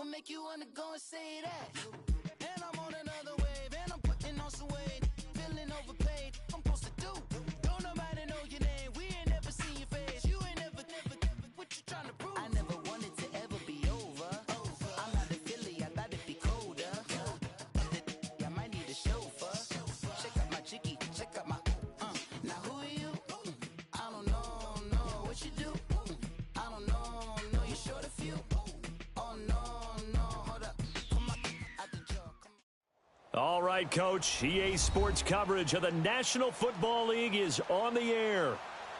make you wanna go and say that. And I'm on another wave, and I'm putting on some weight. Feeling overpaid, I'm supposed to do. Don't nobody know your name, we ain't never seen your face. You ain't never, what you trying to prove? I never wanted to ever be over. I'm not a Philly, I thought it'd be colder. I might need a chauffeur. Check out my chicky, check out my, now who are you? I don't know what you do. I don't know, you're short a few. Oh no, hold up. Come on, out the jaw, come on. All right, Coach. EA Sports coverage of the National Football League is on the air.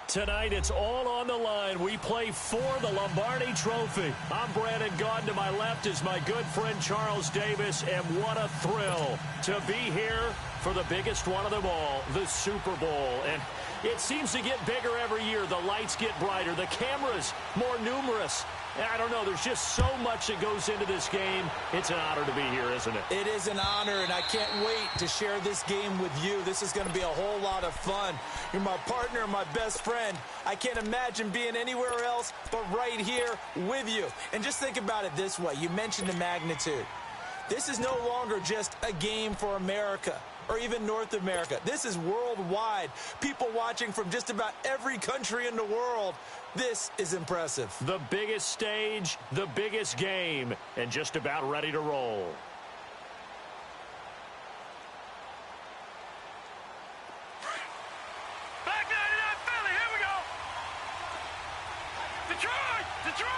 Tonight, it's all on the line. We play for the Lombardi Trophy. I'm Brandon Gaudin. To my left is my good friend Charles Davis, and what a thrill to be here for the biggest one of them all, the Super Bowl. And it seems to get bigger every year. The lights get brighter. The cameras more numerous. I don't know. There's just so much that goes into this game. It's an honor to be here, isn't it? It is an honor, and I can't wait to share this game with you. This is going to be a whole lot of fun. You're my partner, my best friend. I can't imagine being anywhere else but right here with you. And just think about it this way. You mentioned the magnitude. This is no longer just a game for America or even North America. This is worldwide. People watching from just about every country in the world. This is impressive. The biggest stage, the biggest game, and just about ready to roll. Back 99 Philly, here we go. Detroit, Detroit.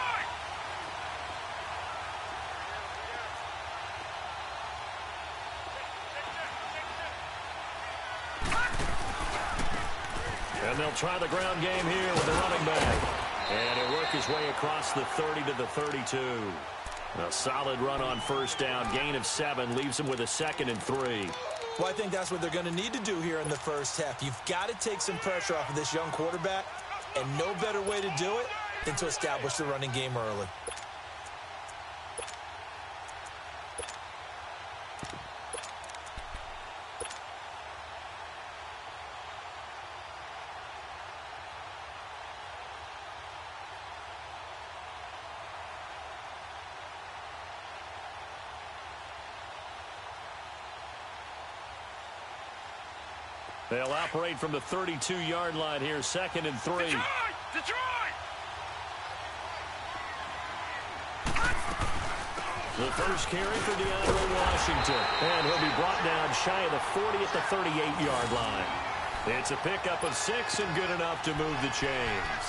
And they'll try the ground game here with the running back. And he'll work his way across the 30 to the 32. A solid run on first down. Gain of 7 leaves him with a 2nd and 3. Well, I think that's what they're going to need to do here in the first half. You've got to take some pressure off of this young quarterback, and no better way to do it than to establish the running game early. They'll operate from the 32-yard line here, 2nd and 3. Detroit, Detroit. The first carry for DeAndre Washington. And he'll be brought down shy of the 40 at the 38-yard line. It's a pickup of 6 and good enough to move the chains.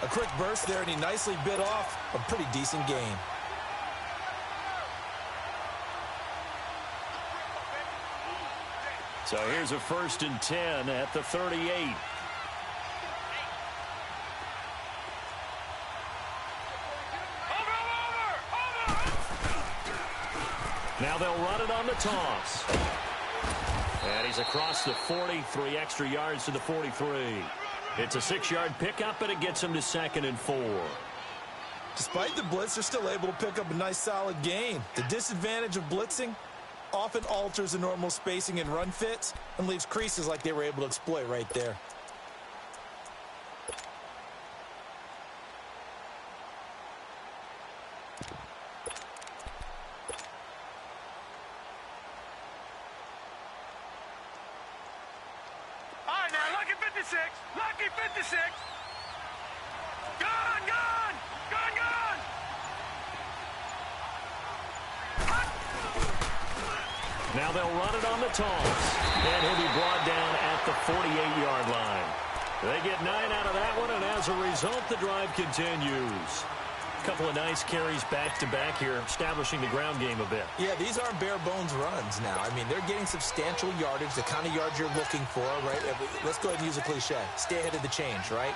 A quick burst there, and he nicely bit off a pretty decent gain. So here's a 1st and 10 at the 38. Now they'll run it on the toss. And he's across the 40, 3 extra yards to the 43. It's a 6-yard pickup, and it gets him to 2nd and 4. Despite the blitz, they're still able to pick up a nice solid gain. The disadvantage of blitzing often alters the normal spacing and run fits and leaves creases like they were able to exploit right there. All right, now, lucky 56. Lucky 56. Gone, gone. Gone, gone. Now they'll run it on the toss. And he'll be brought down at the 48-yard line. They get 9 out of that one, and as a result, the drive continues. A couple of nice carries back-to-back here, establishing the ground game a bit. Yeah, these aren't bare-bones runs now. I mean, they're getting substantial yardage, the kind of yards you're looking for, right? Let's go ahead and use a cliche. Stay ahead of the change, right?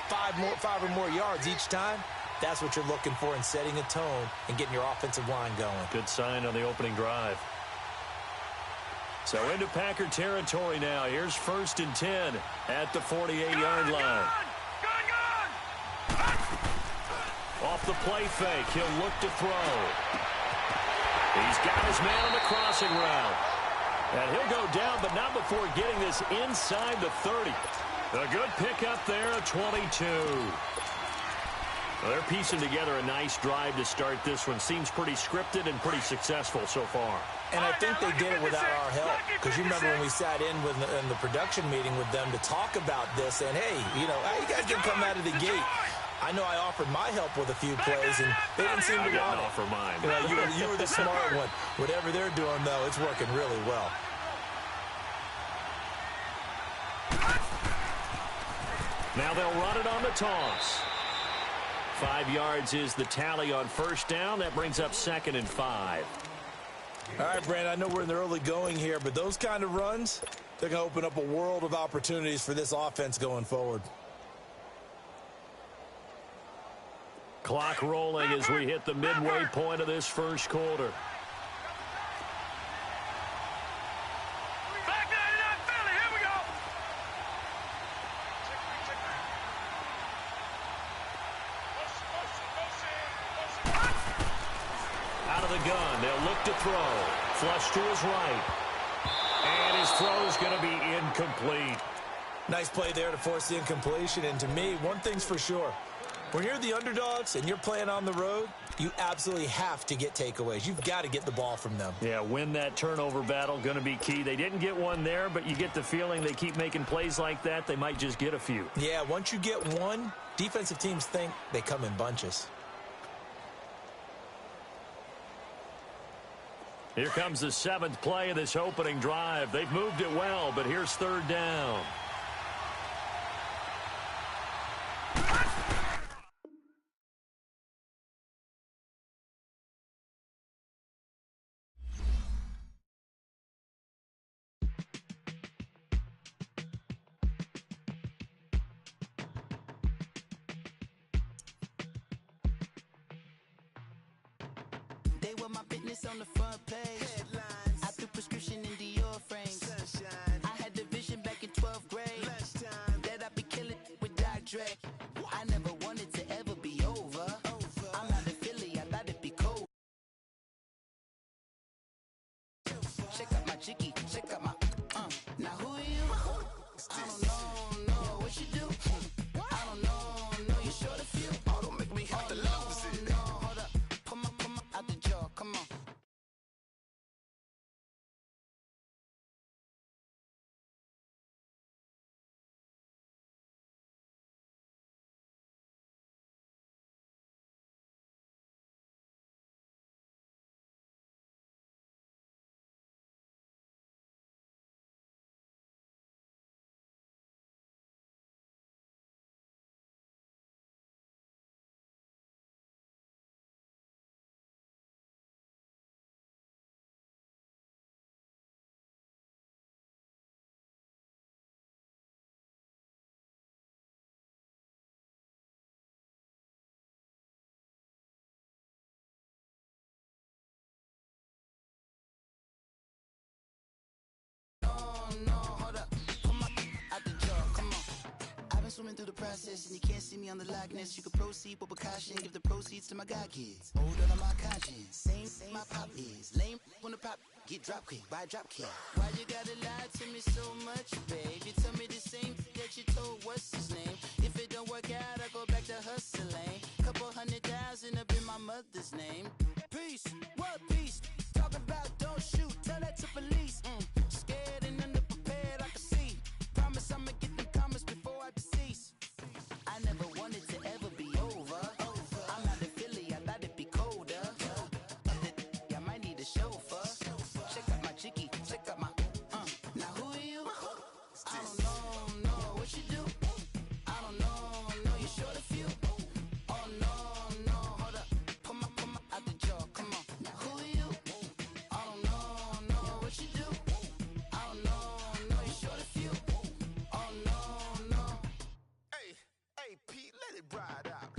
5 or more yards each time. That's what you're looking for in setting a tone and getting your offensive line going. Good sign on the opening drive. So into Packer territory now. Here's 1st and 10 at the 48-yard line. Off the play fake, he'll look to throw. He's got his man on the crossing route. And he'll go down, but not before getting this inside the 30. A good pickup there, 22. Well, they're piecing together a nice drive to start this one. Seems pretty scripted and pretty successful so far. And I think they did it without our help. Because you remember when we sat in the production meeting with them to talk about this, and hey, you guys didn't come out of the gate. I know I offered my help with a few plays, and they didn't seem to want it. Offer mine. You were the smart one. Whatever they're doing, though, it's working really well. Now they'll run it on the toss. 5 yards is the tally on first down. That brings up 2nd and 5. All right, Brandon, I know we're in the early going here, but those kind of runs, they're going to open up a world of opportunities for this offense going forward. Clock rolling as we hit the midway point of this first quarter. Back 99 Philly, here we go. Out of the gun, they'll look to throw. Flush to his right. And his throw's going to be incomplete. Nice play there to force the incompletion. And to me, one thing's for sure. When you're the underdogs and you're playing on the road, you absolutely have to get takeaways. You've got to get the ball from them. Yeah, win that turnover battle, going to be key. They didn't get one there, but you get the feeling they keep making plays like that, they might just get a few. Yeah, once you get one, defensive teams think they come in bunches. Here comes the 7th play of this opening drive. They've moved it well, but here's 3rd down. They were my business on the front page. Headlines. I threw prescription in Dior frames. Sunshine. I had the vision back in 12th grade. Lunchtime. That I'd be killing with Dr. Dre. I never wanted to ever be over. I'm out of Philly, I thought it'd be cold. Check out my chicky, check out my Now who are you? I don't know what you do. I don't know you short a few. Oh, don't make me have to lose it. No, hold up. Come on, out the jaw, come on. Swimming through the process, and you can't see me on the Loch Ness. You can proceed with precaution, give the proceeds to my God kids. Older than my conscience, same my pop is. Lame when the pop get drop kick by drop kick. Why you gotta lie to me so much, babe? You tell me the same that you told what's his name. If it don't work out, I go back to hustling. Couple 100,000 up in my mother's name. Peace, what peace? Talking about don't shoot, tell that to police. Scared and underprepared, I can see. Promise I'ma get them comments before I decease. I never wanted to ever be over. I'm out of Philly, I thought it'd be colder. I might need a chauffeur. Check out my chicky, check out my Now who are you? I don't know what you do. I don't know you short a few. Oh no, hold up. Come on, out the jaw, come on. Now who are you? I don't know what you do. I don't know you short a few. Oh no. Hey, Pete, let it ride out.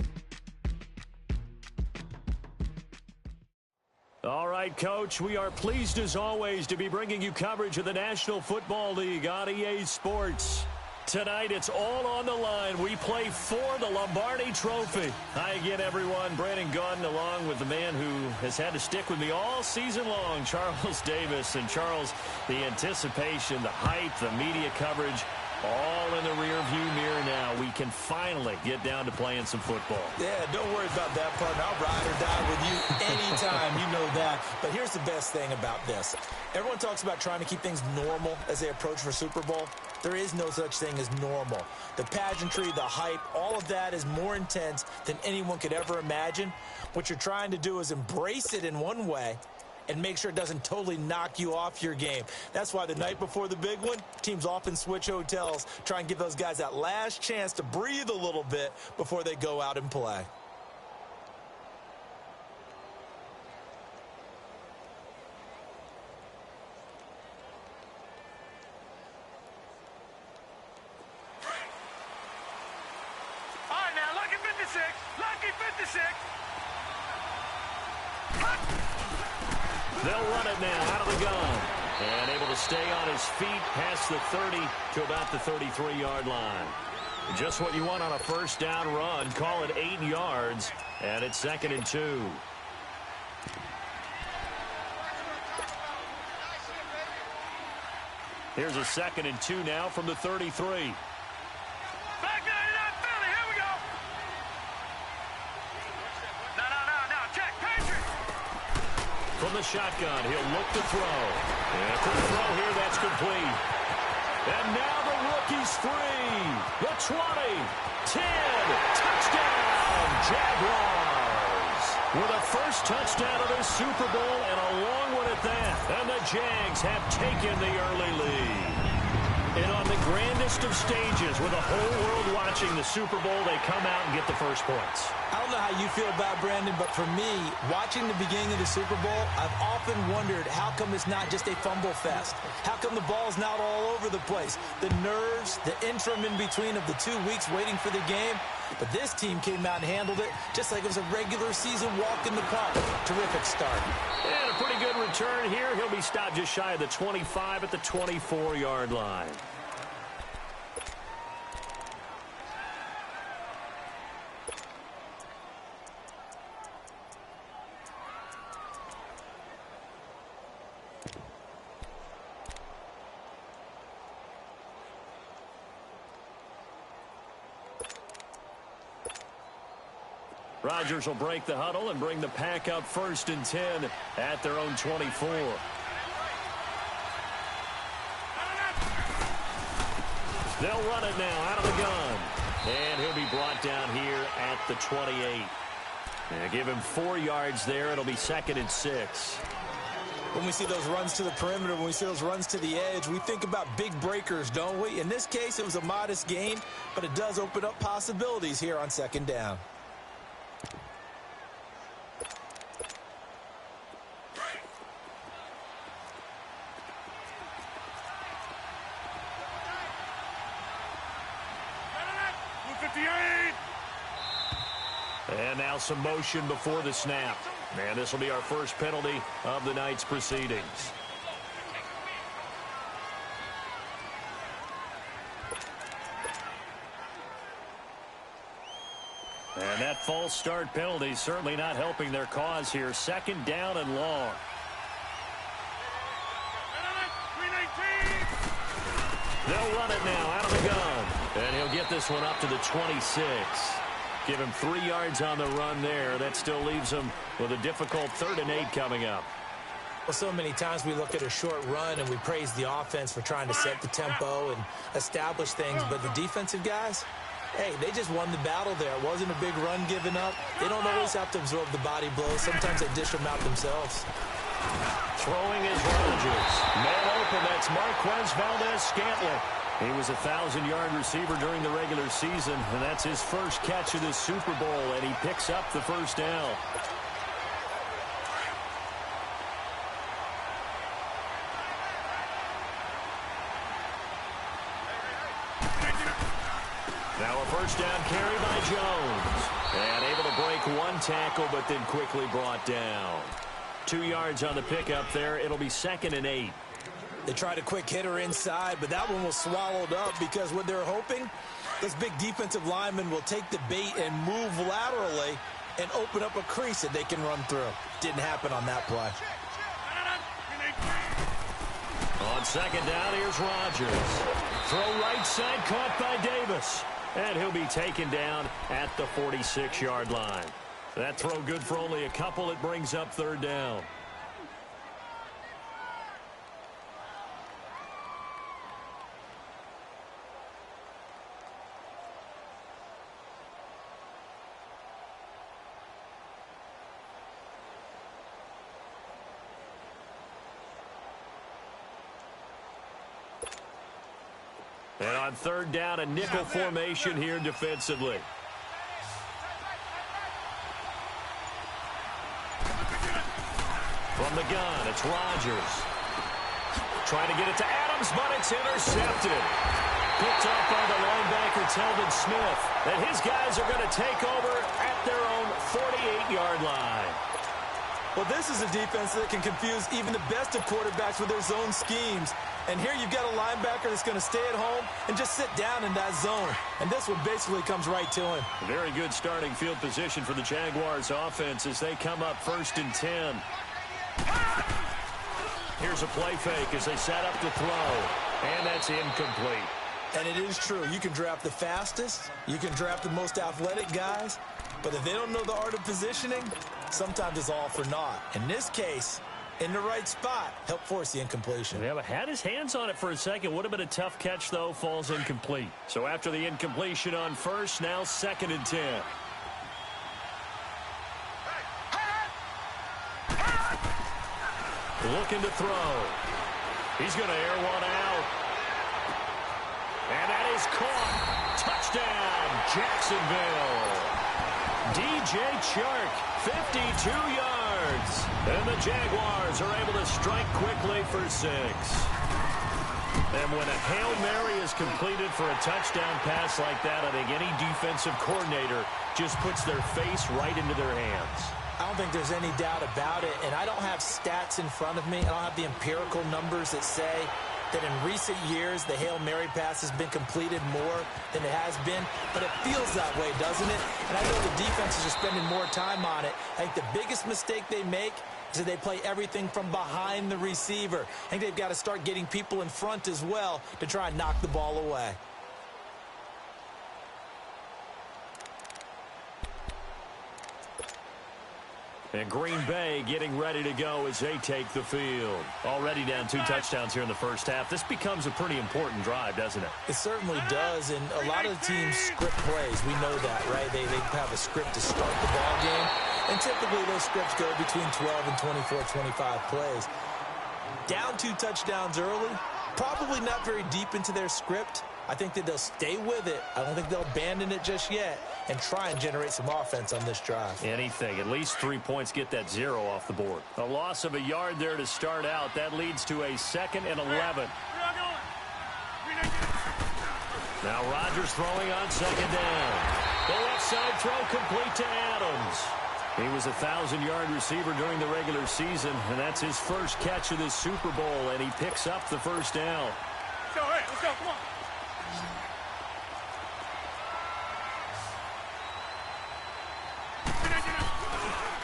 All right, Coach, we are pleased as always to be bringing you coverage of the National Football League on EA Sports. Tonight, it's all on the line. We play for the Lombardi Trophy. Hi again, everyone. Brandon Gaudin along with the man who has had to stick with me all season long, Charles Davis. And Charles, the anticipation, the hype, the media coverage, all in the rearview mirror now. We can finally get down to playing some football. Yeah, don't worry about that, partner. I'll ride or die with you anytime. You know that. But here's the best thing about this. Everyone talks about trying to keep things normal as they approach for Super Bowl. There is no such thing as normal. The pageantry, the hype, all of that is more intense than anyone could ever imagine. What you're trying to do is embrace it in one way and make sure it doesn't totally knock you off your game. That's why the night before the big one, teams often switch hotels, try and give those guys that last chance to breathe a little bit before they go out and play. All right, now, lucky 56. Lucky 56. They'll run it now out of the gun. And able to stay on his feet past the 30 to about the 33-yard line. Just what you want on a first down run. Call it 8 yards. And it's 2nd and 2. Here's a 2nd and 2 now from the 33. Back 99, Philly. Here we go. No. Check. Patriot. From the shotgun, he'll look to throw. And for the throw here, that's complete. And now the rookie's free. The 20, 10, touchdown, Jaguars. With a first touchdown of this Super Bowl and a long one at that. And the Jags have taken the early lead. And on the grandest of stages, with the whole world watching the Super Bowl, they come out and get the first points. I don't know how you feel about Brandon, but for me, watching the beginning of the Super Bowl, I've often wondered how come it's not just a fumble fest? How come the ball's not all over the place? The nerves, the interim in between of the 2 weeks waiting for the game. But this team came out and handled it just like it was a regular season walk in the park. Terrific start. And a pretty good return here. He'll be stopped just shy of the 25 at the 24-yard line. Rodgers will break the huddle and bring the pack up 1st and 10 at their own 24. They'll run it now out of the gun. And he'll be brought down here at the 28. And give him 4 yards there. It'll be 2nd and 6. When we see those runs to the perimeter, when we see those runs to the edge, we think about big breakers, don't we? In this case, it was a modest gain, but it does open up possibilities here on 2nd down. And now some motion before the snap. And this will be our first penalty of the night's proceedings. And that false start penalty certainly not helping their cause here. 2nd down and long. They'll run it now out of the gun. And he'll get this one up to the 26. Give him 3 yards on the run there. That still leaves him with a difficult 3rd and 8 coming up. Well, so many times we look at a short run and we praise the offense for trying to set the tempo and establish things. But the defensive guys, hey, they just won the battle there. It wasn't a big run given up. They don't always have to absorb the body blows. Sometimes they dish them out themselves. Throwing is Rodgers. Man open, that's Marquez Valdez-Scantling. He was a 1,000-yard receiver during the regular season, and that's his first catch of this Super Bowl, and he picks up the first down. Now a first down carry by Jones. And able to break one tackle, but then quickly brought down. 2 yards on the pickup there. It'll be 2nd and 8. They tried a quick hitter inside, but that one was swallowed up because what they're hoping, this big defensive lineman will take the bait and move laterally and open up a crease that they can run through. Didn't happen on that play. On 2nd down, here's Rodgers. Throw right side, caught by Davis. And he'll be taken down at the 46-yard line. That throw good for only a couple. It brings up third down. And on third down, a nickel formation here defensively. From the gun, it's Rodgers. Trying to get it to Adams, but it's intercepted. Picked up by the linebacker, Telvin Smith. And his guys are going to take over at their own 48-yard line. Well, this is a defense that can confuse even the best of quarterbacks with their zone schemes. And here you've got a linebacker that's going to stay at home and just sit down in that zone. And this one basically comes right to him. Very good starting field position for the Jaguars offense as they come up 1st and 10. Here's a play fake as they set up to throw. And that's incomplete. And it is true. You can draft the fastest. You can draft the most athletic guys. But if they don't know the art of positioning, sometimes it's all for naught. In this case, in the right spot, help force the incompletion. Yeah, but had his hands on it for a second. Would have been a tough catch, though. Falls incomplete. So after the incompletion on first, now 2nd and 10. Looking to throw. He's going to air one out. And that is caught. Touchdown, Jacksonville. DJ Chark, 52 yards. And the Jaguars are able to strike quickly for 6. And when a Hail Mary is completed for a touchdown pass like that, I think any defensive coordinator just puts their face right into their hands. I don't think there's any doubt about it, and I don't have stats in front of me. I don't have the empirical numbers that say that in recent years the Hail Mary pass has been completed more than it has been, but it feels that way, doesn't it? And I know the defenses are spending more time on it. I think the biggest mistake they make is that they play everything from behind the receiver. I think they've got to start getting people in front as well to try and knock the ball away. And Green Bay getting ready to go as they take the field. Already down 2 touchdowns here in the first half. This becomes a pretty important drive, doesn't it? It certainly does, and a lot of the teams script plays. We know that, right? They have a script to start the ball game, and typically those scripts go between 12 and 24, 25 plays. Down 2 touchdowns early, probably not very deep into their script. I think that they'll stay with it. I don't think they'll abandon it just yet and try and generate some offense on this drive. Anything. At least 3 points, get that 0 off the board. A loss of a yard there to start out. That leads to a 2nd and 11. Now Rodgers throwing on 2nd down. The left side throw complete to Adams. He was a 1,000-yard receiver during the regular season, and that's his first catch of this Super Bowl, and he picks up the first down. Let's go, hey, let's go, come on.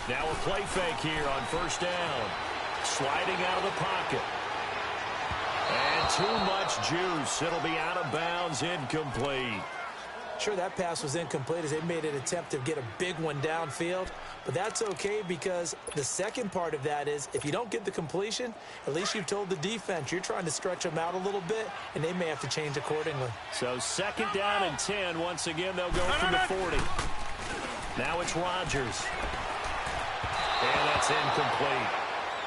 Now a play fake here on 1st down. Sliding out of the pocket. And too much juice. It'll be out of bounds, incomplete. Sure, that pass was incomplete as they made an attempt to get a big one downfield. But that's okay because the second part of that is if you don't get the completion, at least you've told the defense you're trying to stretch them out a little bit, and they may have to change accordingly. So 2nd down and 10. Once again, they'll go from the 40. Now it's Rodgers. And that's incomplete.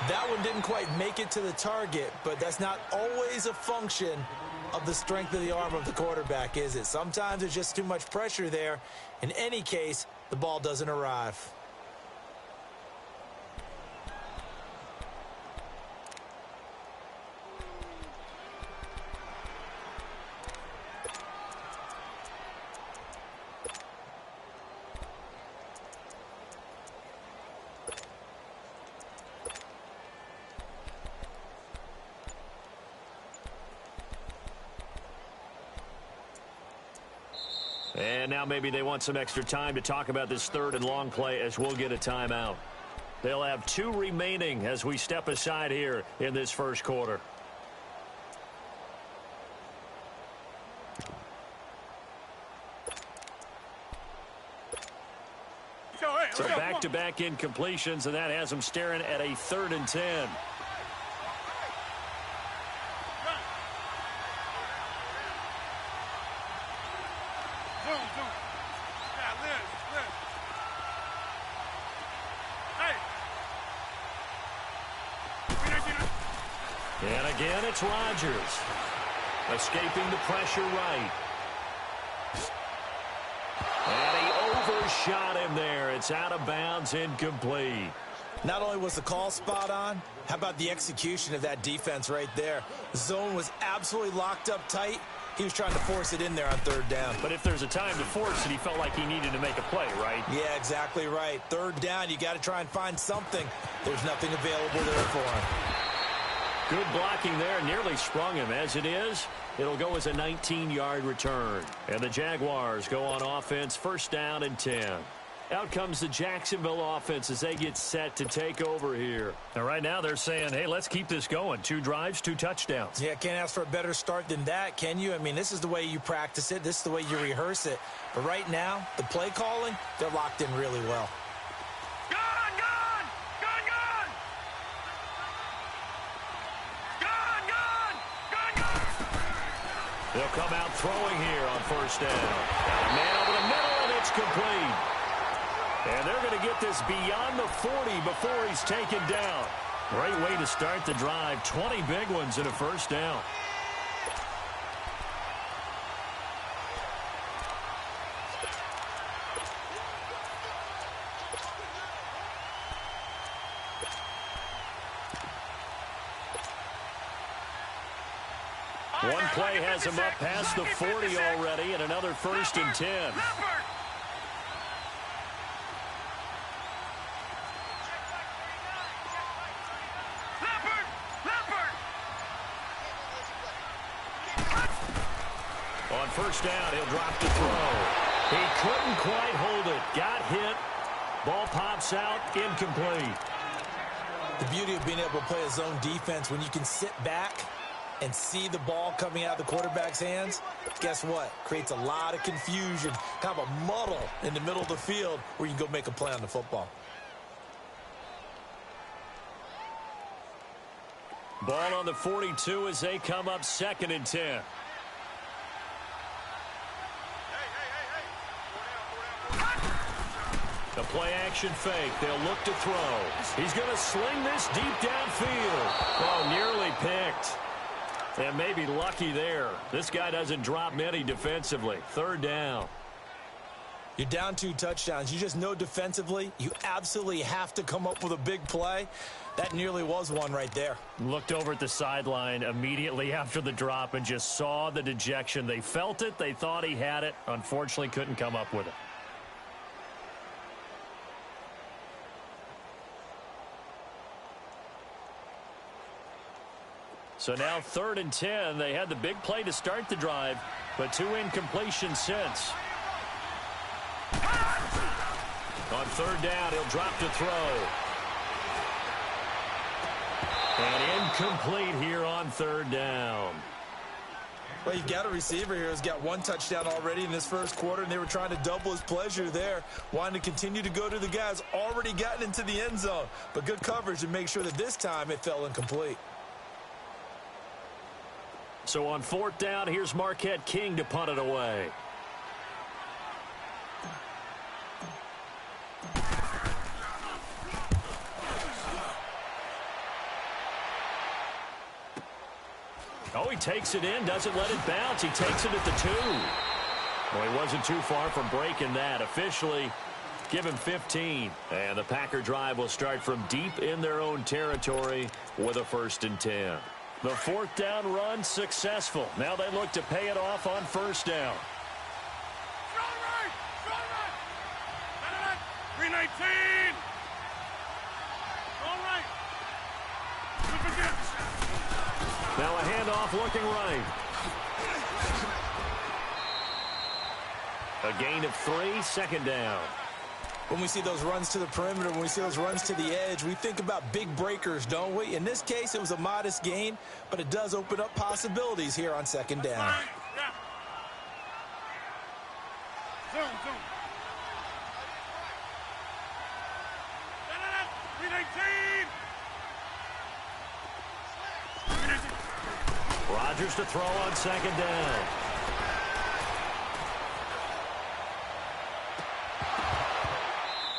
That one didn't quite make it to the target, but that's not always a function of the strength of the arm of the quarterback, is it? Sometimes there's just too much pressure there. In any case, the ball doesn't arrive. And now maybe they want some extra time to talk about this 3rd and long play as we'll get a timeout. They'll have 2 remaining as we step aside here in this first quarter. So back-to-back incompletions, and that has them staring at a 3rd and 10. And again, it's Rodgers. Escaping the pressure right. And he overshot him there. It's out of bounds, incomplete. Not only was the call spot on, how about the execution of that defense right there? The zone was absolutely locked up tight. He was trying to force it in there on 3rd down. But if there's a time to force it, he felt like he needed to make a play, right? Yeah, exactly right. 3rd down, you got to try and find something. There's nothing available there for him. Good blocking there, nearly sprung him. As it is, it'll go as a 19-yard return. And the Jaguars go on offense, 1st down and 10. Out comes the Jacksonville offense as they get set to take over here. And right now they're saying, hey, let's keep this going. 2 drives, 2 touchdowns. Yeah, can't ask for a better start than that, can you? I mean, this is the way you practice it. This is the way you rehearse it. But right now, the play calling, they're locked in really well. They'll come out throwing here on 1st down. Got a man over the middle, and it's complete. And they're going to get this beyond the 40 before he's taken down. Great way to start the drive. 20 big ones in a 1st down. One play has him up past the 40 already, and another 1st and 10. On 1st down, he'll drop to throw. He couldn't quite hold it. Got hit. Ball pops out, incomplete. The beauty of being able to play a zone defense when you can sit back and see the ball coming out of the quarterback's hands, guess what? Creates a lot of confusion, kind of a muddle in the middle of the field where you can go make a play on the football. Ball on the 42 as they come up 2nd and 10. The play action fake. They'll look to throw. He's going to sling this deep downfield. Oh, nearly picked. And maybe lucky there. This guy doesn't drop many defensively. 3rd down. You're down 2 touchdowns. You just know defensively you absolutely have to come up with a big play. That nearly was one right there. Looked over at the sideline immediately after the drop and just saw the dejection. They felt it. They thought he had it. Unfortunately, couldn't come up with it. So now 3rd and 10. They had the big play to start the drive, but 2 incompletions since. On 3rd down, he'll drop to throw. And incomplete here on 3rd down. Well, you've got a receiver here who's got 1 touchdown already in this 1st quarter, and they were trying to double his pleasure there, wanting to continue to go to the guys already gotten into the end zone. But good coverage to make sure that this time it fell incomplete. So on 4th down, here's Marquette King to punt it away. Oh, he takes it in, doesn't let it bounce. He takes it at the 2. Well, he wasn't too far from breaking that. Officially, give him 15. And the Packer drive will start from deep in their own territory with a 1st and 10. The 4th down run successful. Now they look to pay it off on 1st down. 319. All right. Now a handoff looking right. A gain of 3, 2nd down. When we see those runs to the perimeter, when we see those runs to the edge, we think about big breakers, don't we? In this case, it was a modest gain, but it does open up possibilities here on 2nd down. Zoom. Rodgers to throw on second down.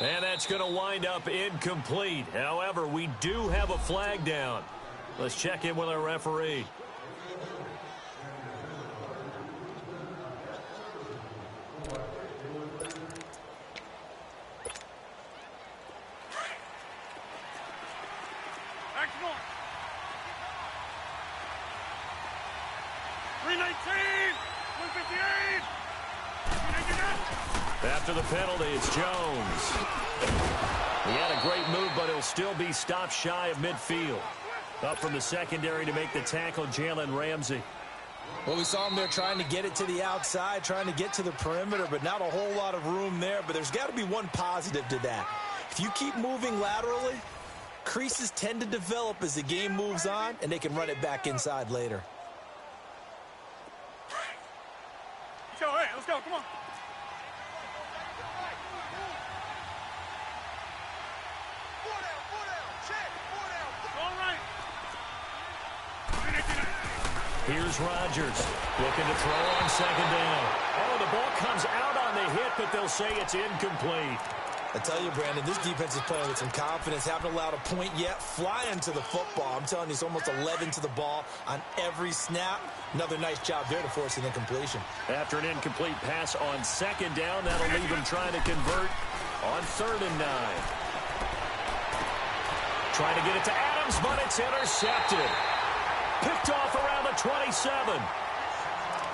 And that's going to wind up incomplete. However, we do have a flag down. Let's check in with our referee. After the penalty, it's Jones. He had a great move, but he'll still be stopped shy of midfield. Up from the secondary to make the tackle, Jalen Ramsey. Well, we saw him there trying to get it to the outside, trying to get to the perimeter, but not a whole lot of room there. But there's got to be one positive to that. If you keep moving laterally, creases tend to develop as the game moves on, and they can run it back inside later. Hey, let's go, come on. Here's Rodgers looking to throw on second down. Oh, the ball comes out on the hit, but they'll say it's incomplete. I tell you, Brandon, this defense is playing with some confidence. Haven't allowed a point yet. Flying to the football. I'm telling you, it's almost 11 to the ball on every snap. Another nice job there to force an incompletion. After an incomplete pass on second down, that'll leave him trying to convert on 3rd and 9. Trying to get it to Adams, but it's intercepted. Picked off around the 27.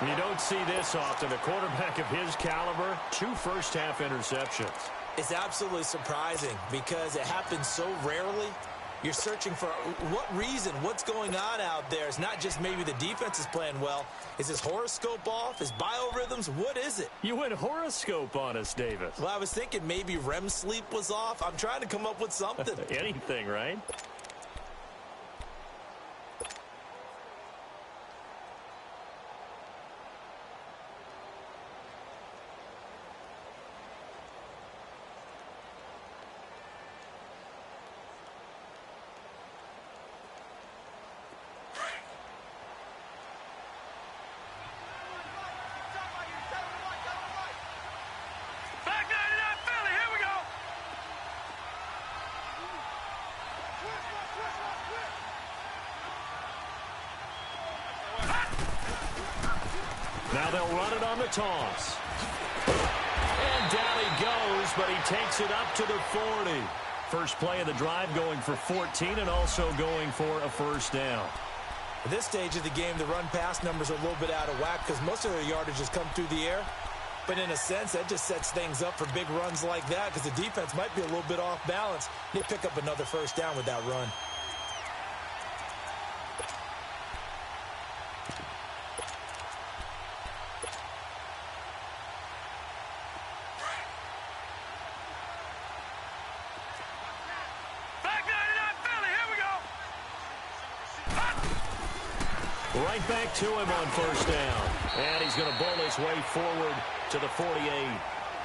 You don't see this often. A quarterback of his caliber, 2 first-half interceptions. It's absolutely surprising because it happens so rarely. You're searching for what reason, what's going on out there. It's not just maybe the defense is playing well. Is his horoscope off? His biorhythms? What is it? You went horoscope on us, Davis. Well, I was thinking maybe REM sleep was off. I'm trying to come up with something. Anything, right? Now they'll run it on the toss. And down he goes, but he takes it up to the 40. First play of the drive going for 14 and also going for a first down. At this stage of the game, the run-pass numbers are a little bit out of whack because most of their yardage has come through the air. But in a sense, that just sets things up for big runs like that because the defense might be a little bit off balance. They pick up another first down with that run. Right back to him on first down. And he's going to bowl his way forward to the 48.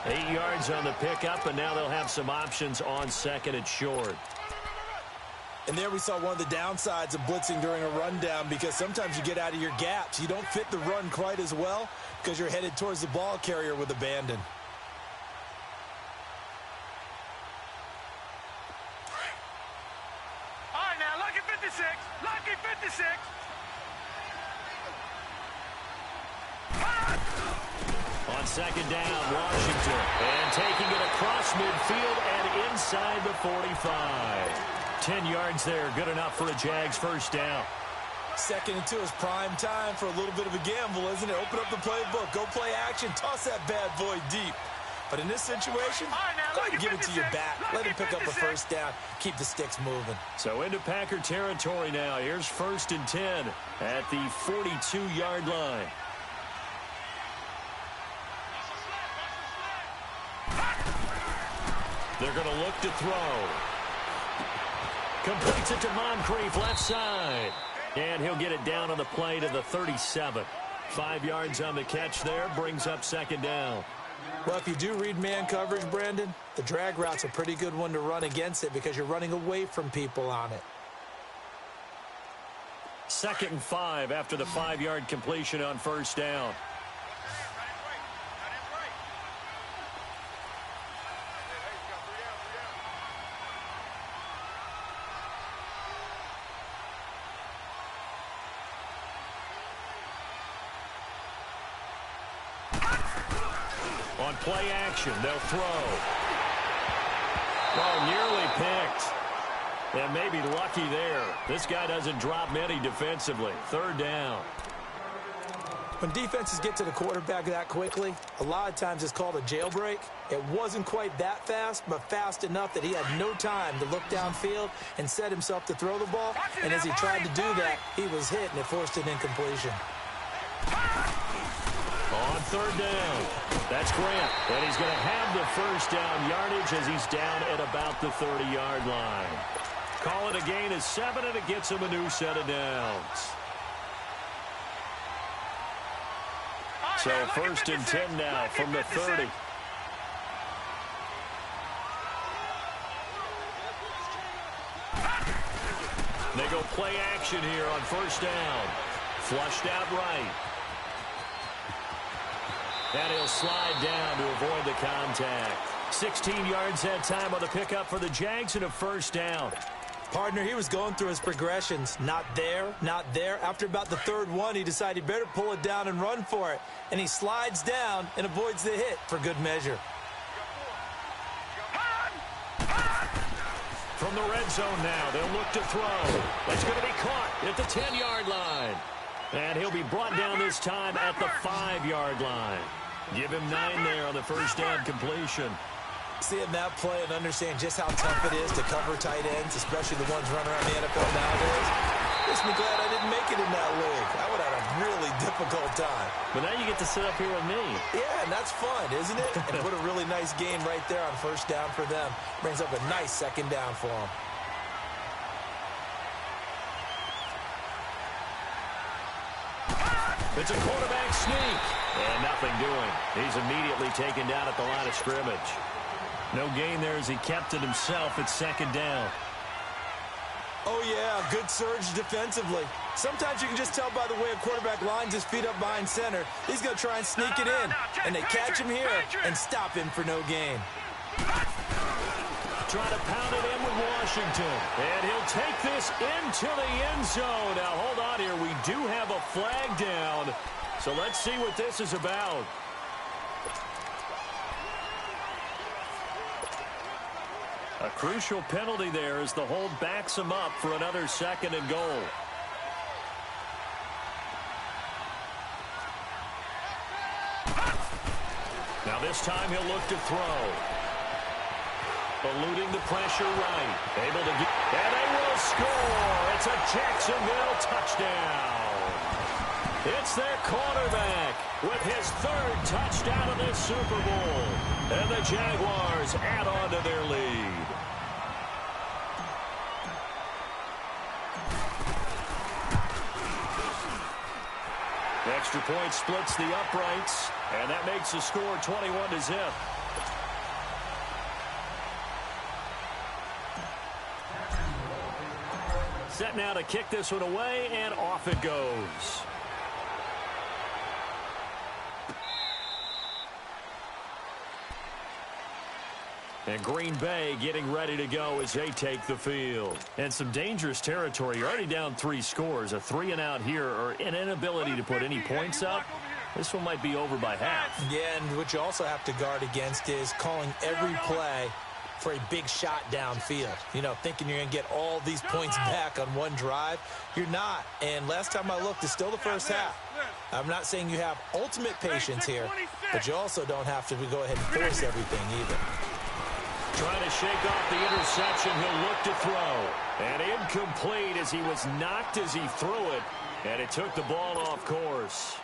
8 yards on the pickup, and now they'll have some options on second and short. And there we saw one of the downsides of blitzing during a rundown because sometimes you get out of your gaps. You don't fit the run quite as well because you're headed towards the ball carrier with abandon. All right, now, lucky 56. Lucky 56. On second down, Washington. And taking it across midfield and inside the 45. 10 yards there, good enough for a Jags first down. 2nd and 2 is prime time for a little bit of a gamble, isn't it? Open up the playbook, go play action, toss that bad boy deep. But in this situation, go ahead and give it to your back. Let him pick up a first down, keep the sticks moving. So into Packer territory now. Here's 1st and 10 at the 42-yard line. They're going to look to throw. Completes it to Moncrief, left side. And he'll get it down on the play to the 37. 5 yards on the catch there, brings up second down. Well, if you do read man coverage, Brandon, the drag route's a pretty good one to run against it because you're running away from people on it. 2nd and 5 after the 5-yard completion on first down. On play action, they'll throw. Oh, nearly picked. And maybe lucky there. This guy doesn't drop many defensively. 3rd down. When defenses get to the quarterback that quickly, a lot of times it's called a jailbreak. It wasn't quite that fast, but fast enough that he had no time to look downfield and set himself to throw the ball. And as he tried to do that, he was hit, and it forced an incompletion. On 3rd down, that's Grant. And he's going to have the first down yardage as he's down at about the 30-yard line. Call it a gain of 7, and it gets him a new set of downs. So 1st and 10 now from the 30. They go play action here on 1st down. Flushed out right. And he'll slide down to avoid the contact. 16 yards that time on the pickup for the Jags and a 1st down. Partner, he was going through his progressions. Not there, not there. After about the 3rd one, he decided he better pull it down and run for it. And he slides down and avoids the hit for good measure. From the red zone now, they'll look to throw. It's going to be caught at the 10-yard line. And he'll be brought down this time at the 5-yard line. Give him 9 there on the 1st down completion. Seeing that play and understand just how tough it is to cover tight ends, especially the ones running around the NFL nowadays, makes me glad I didn't make it in that league. I would have had a really difficult time. But now you get to sit up here with me. Yeah, and that's fun, isn't it? And put a really nice game right there on 1st down for them. Brings up a nice 2nd down for them. It's a quarterback sneak. And nothing doing. He's immediately taken down at the line of scrimmage. No gain there as he kept it himself at 2nd down. Oh, yeah, good surge defensively. Sometimes you can just tell by the way a quarterback lines his feet up behind center. He's going to try and sneak it in. And they catch him here and stop him for no gain. Trying to pound it in with Washington. And he'll take this into the end zone. Now, hold on here. We do have a flag down. So let's see what this is about. A crucial penalty there as the hold backs him up for another 2nd and goal. Now this time he'll look to throw. Eluding the pressure right. Able to get, and they will score. It's a Jacksonville touchdown. It's their quarterback with his 3rd touchdown of this Super Bowl. And the Jaguars add on to their lead. Extra point splits the uprights, and that makes the score 21-0. Set now to kick this one away, and off it goes. And Green Bay getting ready to go as they take the field. And some dangerous territory. You're already down 3 scores. A 3-and-out here or an inability to put any points up. This one might be over by half. Yeah, and what you also have to guard against is calling every play for a big shot downfield. You know, thinking you're going to get all these points back on one drive. You're not. And last time I looked, it's still the first half. I'm not saying you have ultimate patience here, but you also don't have to go ahead and force everything either. Trying to shake off the interception. He'll look to throw. And incomplete as he was knocked as he threw it. And it took the ball off course.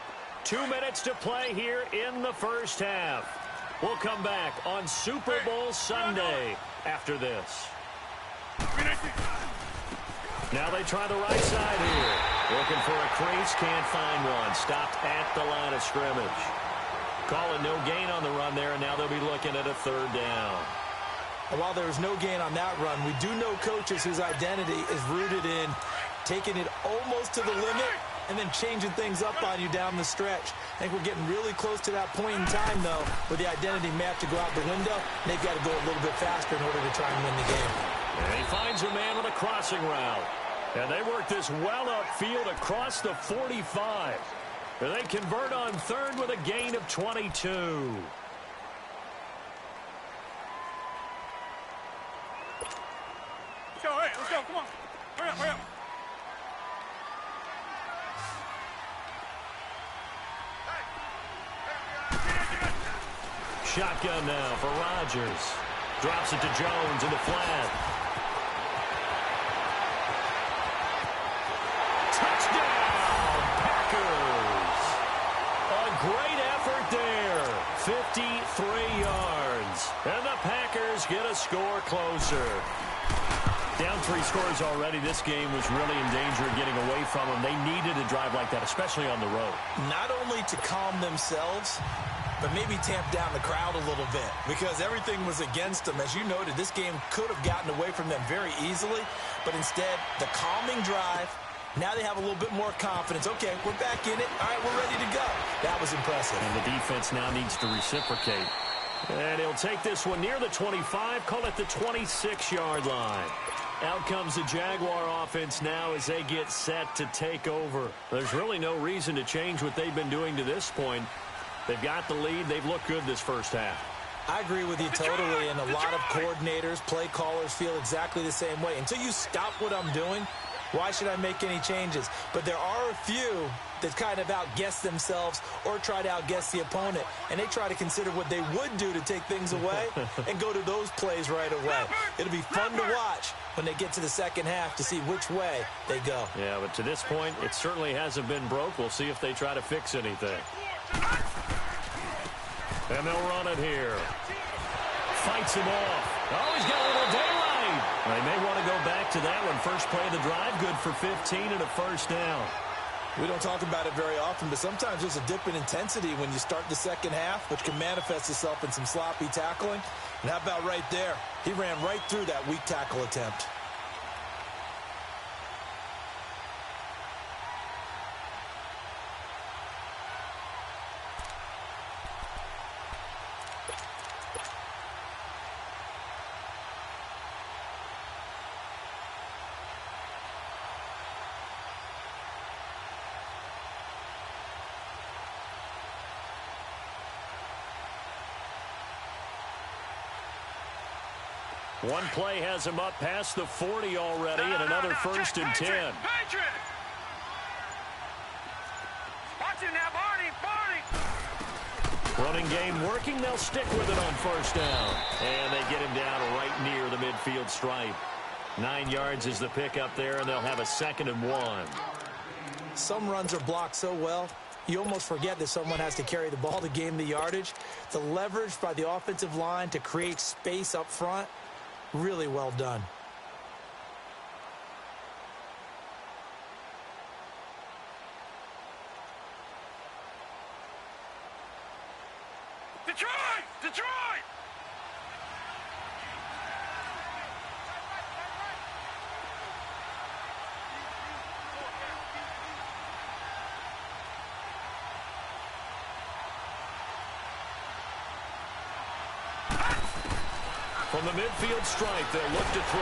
2 minutes to play here in the first half. We'll come back on Super Bowl Sunday after this. Now they try the right side here. Looking for a crease, can't find one. Stopped at the line of scrimmage. Call it no gain on the run there, and now they'll be looking at a third down. And while there was no gain on that run, we do know coaches whose identity is rooted in taking it almost to the limit and then changing things up on you down the stretch. I think we're getting really close to that point in time, though, where the identity may have to go out the window, and they've got to go a little bit faster in order to try and win the game. And he finds a man on a crossing route. And they work this well upfield across the 45. And they convert on third with a gain of 22. Let's go, hey, let's go, come on. Hurry up, hurry up. Shotgun now for Rodgers. Drops it to Jones in the flat. Touchdown, Packers. A great effort there. 53 yards. And the Packers get a score closer. Down 3 scores already. This game was really in danger of getting away from them. They needed a drive like that, especially on the road. Not only to calm themselves, but maybe tamp down the crowd a little bit because everything was against them. As you noted, this game could have gotten away from them very easily, but instead, the calming drive, now they have a little bit more confidence. Okay, we're back in it. All right, we're ready to go. That was impressive. And the defense now needs to reciprocate. And he'll take this one near the 25, call it the 26-yard line. Out comes the Jaguar offense now as they get set to take over. There's really no reason to change what they've been doing to this point. They've got the lead. They've looked good this first half. I agree with you totally, and a lot of coordinators, play callers feel exactly the same way. Until you stop what I'm doing, why should I make any changes? But there are a few that kind of outguess themselves or try to outguess the opponent, and they try to consider what they would do to take things away and go to those plays right away. It'll be fun to watch when they get to the second half to see which way they go. Yeah, but to this point, it certainly hasn't been broke. We'll see if they try to fix anything. And they'll run it here. Fights him off. Oh, he's got a little daylight. They may want to go back to that one. First play of the drive, good for 15 and a first down. We don't talk about it very often, but sometimes there's a dip in intensity when you start the second half, which can manifest itself in some sloppy tackling. And how about right there? He ran right through that weak tackle attempt. One play has him up past the 40 already, and another first and 10. Watch it now, Barney. Running game working. They'll stick with it on first down. And they get him down right near the midfield stripe. 9 yards is the pickup there, and they'll have a 2nd and 1. Some runs are blocked so well, you almost forget that someone has to carry the ball to gain the yardage. The leverage by the offensive line to create space up front, really well done. Detroit! Detroit! From the midfield stripe, they'll look to throw.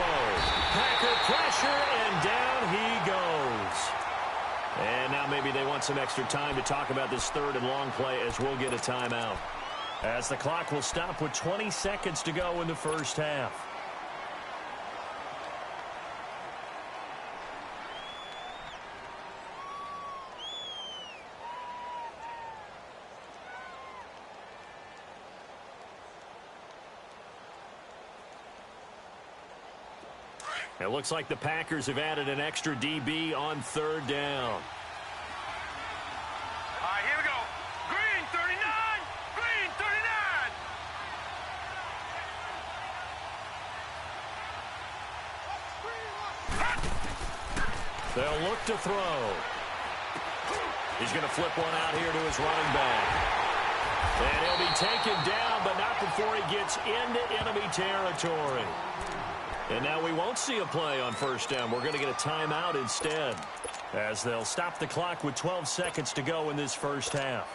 Packer pressure, and down he goes. And now maybe they want some extra time to talk about this 3rd and long play as we'll get a timeout. As the clock will stop with 20 seconds to go in the first half. It looks like the Packers have added an extra DB on 3rd down. All right, here we go. Green, 39. Green, 39. They'll look to throw. He's going to flip one out here to his running back. And he'll be taken down, but not before he gets into enemy territory. And now we won't see a play on first down. We're going to get a timeout instead, as they'll stop the clock with 12 seconds to go in this first half.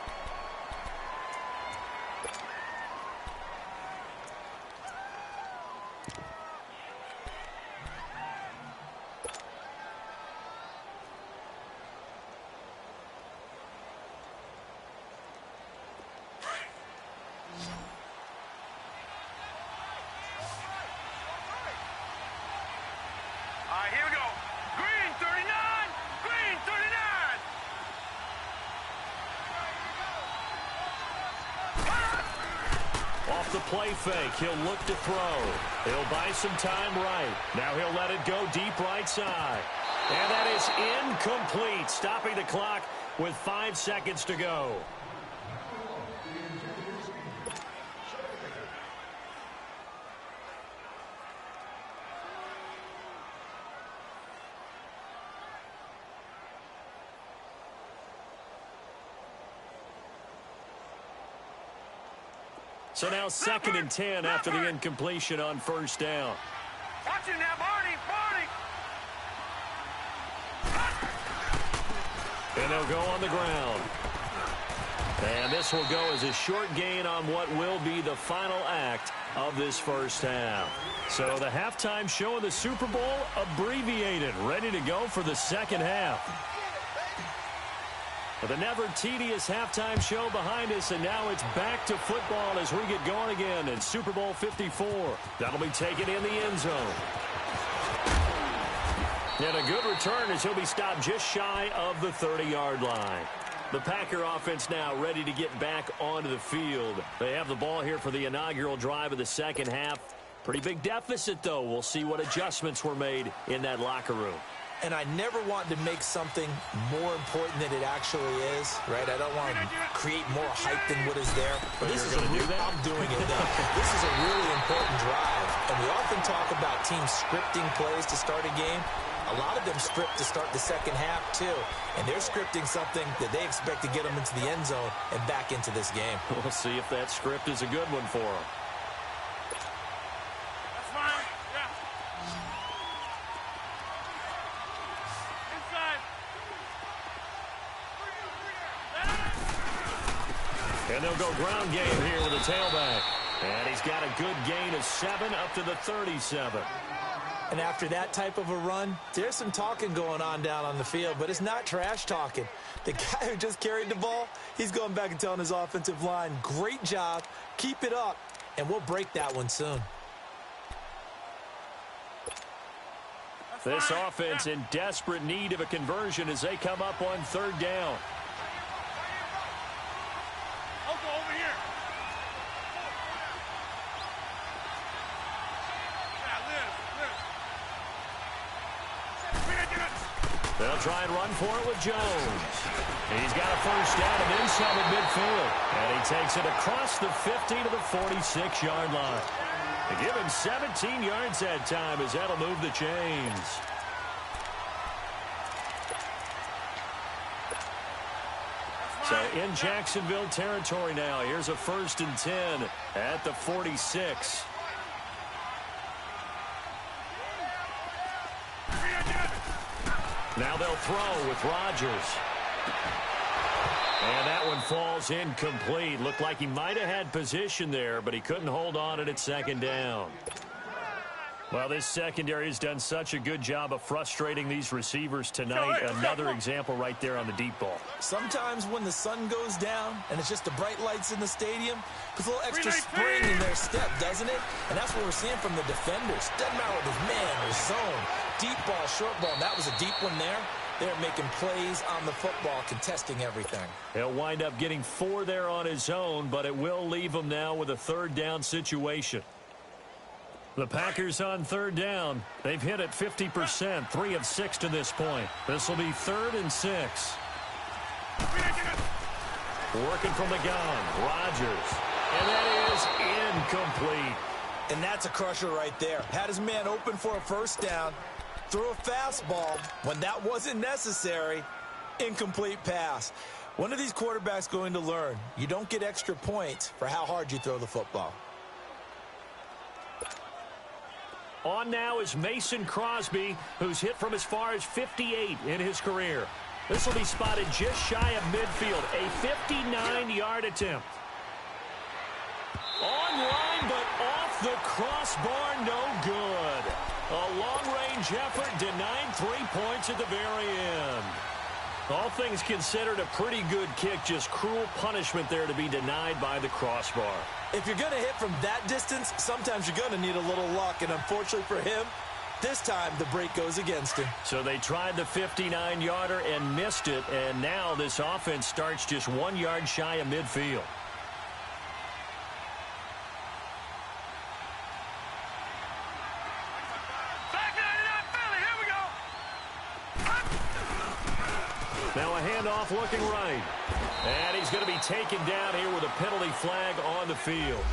Here we go. Green 39. Green 39. Off the play fake, he'll look to throw. He'll buy some time right. Now he'll let it go deep right side. And that is incomplete, stopping the clock with 5 seconds to go. So now 2nd and 10 after the incompletion on first down. Watch him now, Barney. And they'll go on the ground. And this will go as a short gain on what will be the final act of this first half. So the halftime show of the Super Bowl abbreviated, ready to go for the second half. The never tedious halftime show behind us, and now it's back to football as we get going again in Super Bowl 54. That'll be taken in the end zone. And a good return as he'll be stopped just shy of the 30-yard line. The Packer offense now ready to get back onto the field. They have the ball here for the inaugural drive of the second half. Pretty big deficit, though. We'll see what adjustments were made in that locker room. And I never want to make something more important than it actually is, right? I don't want to create more hype than what is there. But this is I'm doing it now. This is a really important drive. And we often talk about teams scripting plays to start a game. A lot of them script to start the second half, too. And they're scripting something that they expect to get them into the end zone and back into this game. We'll see if that script is a good one for them. That's fine. Yeah. And they'll go ground game here with a tailback. And he's got a good gain of 7 up to the 37. And after that type of a run, there's some talking going on down on the field, but it's not trash talking. The guy who just carried the ball, he's going back and telling his offensive line, great job, keep it up, and we'll break that one soon. This offense in desperate need of a conversion as they come up on third down. They'll try and run for it with Jones. He's got a first down and then some at midfield. And he takes it across the 50 to the 46-yard line. They give him 17 yards that time as that'll move the chains. So in Jacksonville territory now. Here's a 1st and 10 at the 46. Now they'll throw with Rodgers. And that one falls incomplete. Looked like he might have had position there, but he couldn't hold on it at second down. Well, this secondary has done such a good job of frustrating these receivers tonight. Another example right there on the deep ball. Sometimes when the sun goes down and it's just the bright lights in the stadium, puts a little extra spring in their step, doesn't it? And that's what we're seeing from the defenders. Doesn't matter whether it's man or zone. Deep ball, short ball, and that was a deep one there. They're making plays on the football, contesting everything. He'll wind up getting 4 there on his own, but it will leave him now with a third down situation. The Packers on third down. They've hit it 50%, 3 of 6 to this point. This will be 3rd and 6. Working from the gun, Rodgers. And that is incomplete. And that's a crusher right there. Had his man open for a first down, threw a fastball when that wasn't necessary, incomplete pass. When are these quarterbacks going to learn? You don't get extra points for how hard you throw the football. On now is Mason Crosby, who's hit from as far as 58 in his career. This will be spotted just shy of midfield, a 59-yard attempt. Online, but off the crossbar, no good. A long-range effort denied 3 points at the very end. All things considered, a pretty good kick, just cruel punishment there to be denied by the crossbar. If you're going to hit from that distance, sometimes you're going to need a little luck, and unfortunately for him, this time the break goes against him. So they tried the 59-yarder and missed it, and now this offense starts just 1 yard shy of midfield. Now a handoff looking right. And he's going to be taken down here with a penalty flag on the field.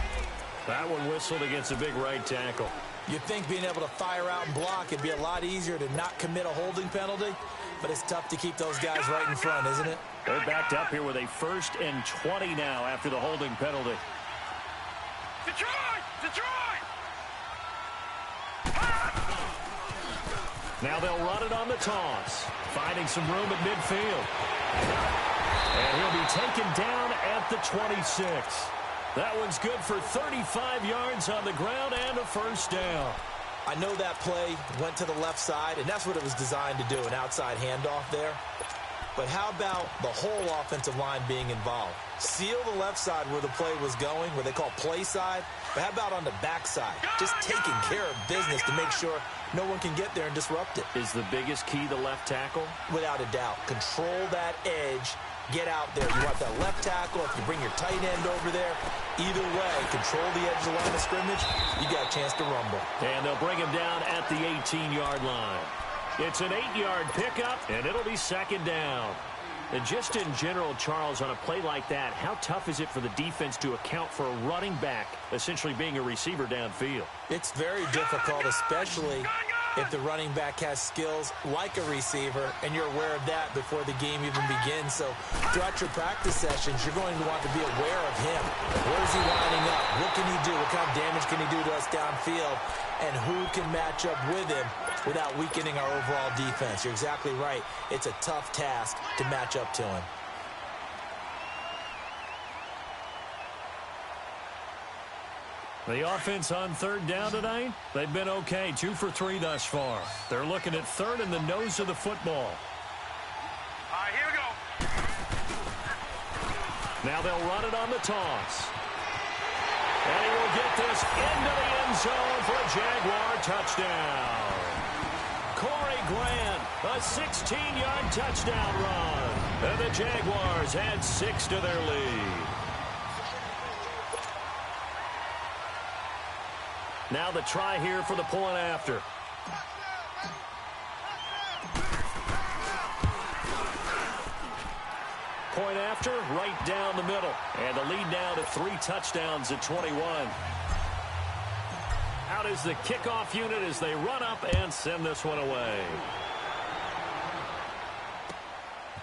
That one whistled against a big right tackle. You'd think being able to fire out and block it'd be a lot easier to not commit a holding penalty, but it's tough to keep those guys right in front, isn't it? They're backed up here with a 1st and 20 now after the holding penalty. Detroit! Detroit! Now they'll run it on the toss, finding some room at midfield. And he'll be taken down at the 26. That one's good for 35 yards on the ground and a 1st down. I know that play went to the left side, and that's what it was designed to do, an outside handoff there. But how about the whole offensive line being involved? Seal the left side where the play was going, where they call play side. But how about on the back side? Just taking care of business to make sure no one can get there and disrupt it. Is the biggest key the left tackle? Without a doubt. Control that edge. Get out there. You want that left tackle. If you bring your tight end over there, either way, control the edge of the line of scrimmage, you got a chance to rumble. And they'll bring him down at the 18-yard line. It's an 8-yard pickup, and it'll be 2nd down. And just in general, Charles, on a play like that, how tough is it for the defense to account for a running back essentially being a receiver downfield? It's very difficult, especially if the running back has skills like a receiver, and you're aware of that before the game even begins. So throughout your practice sessions, you're going to want to be aware of him. Where is he lining up? What can he do? What kind of damage can he do to us downfield? And who can match up with him without weakening our overall defense? You're exactly right. It's a tough task to match up to him. The offense on 3rd down tonight, they've been okay. 2 for 3 thus far. They're looking at 3rd in the nose of the football. All right, here we go. Now they'll run it on the toss. And he will get this into the end zone for a Jaguar touchdown. Corey Grant, a 16-yard touchdown run. And the Jaguars add 6 to their lead. Now the try here for the point after. Point after, right down the middle. And the lead now to 3 touchdowns at 21. Out is the kickoff unit as they run up and send this one away.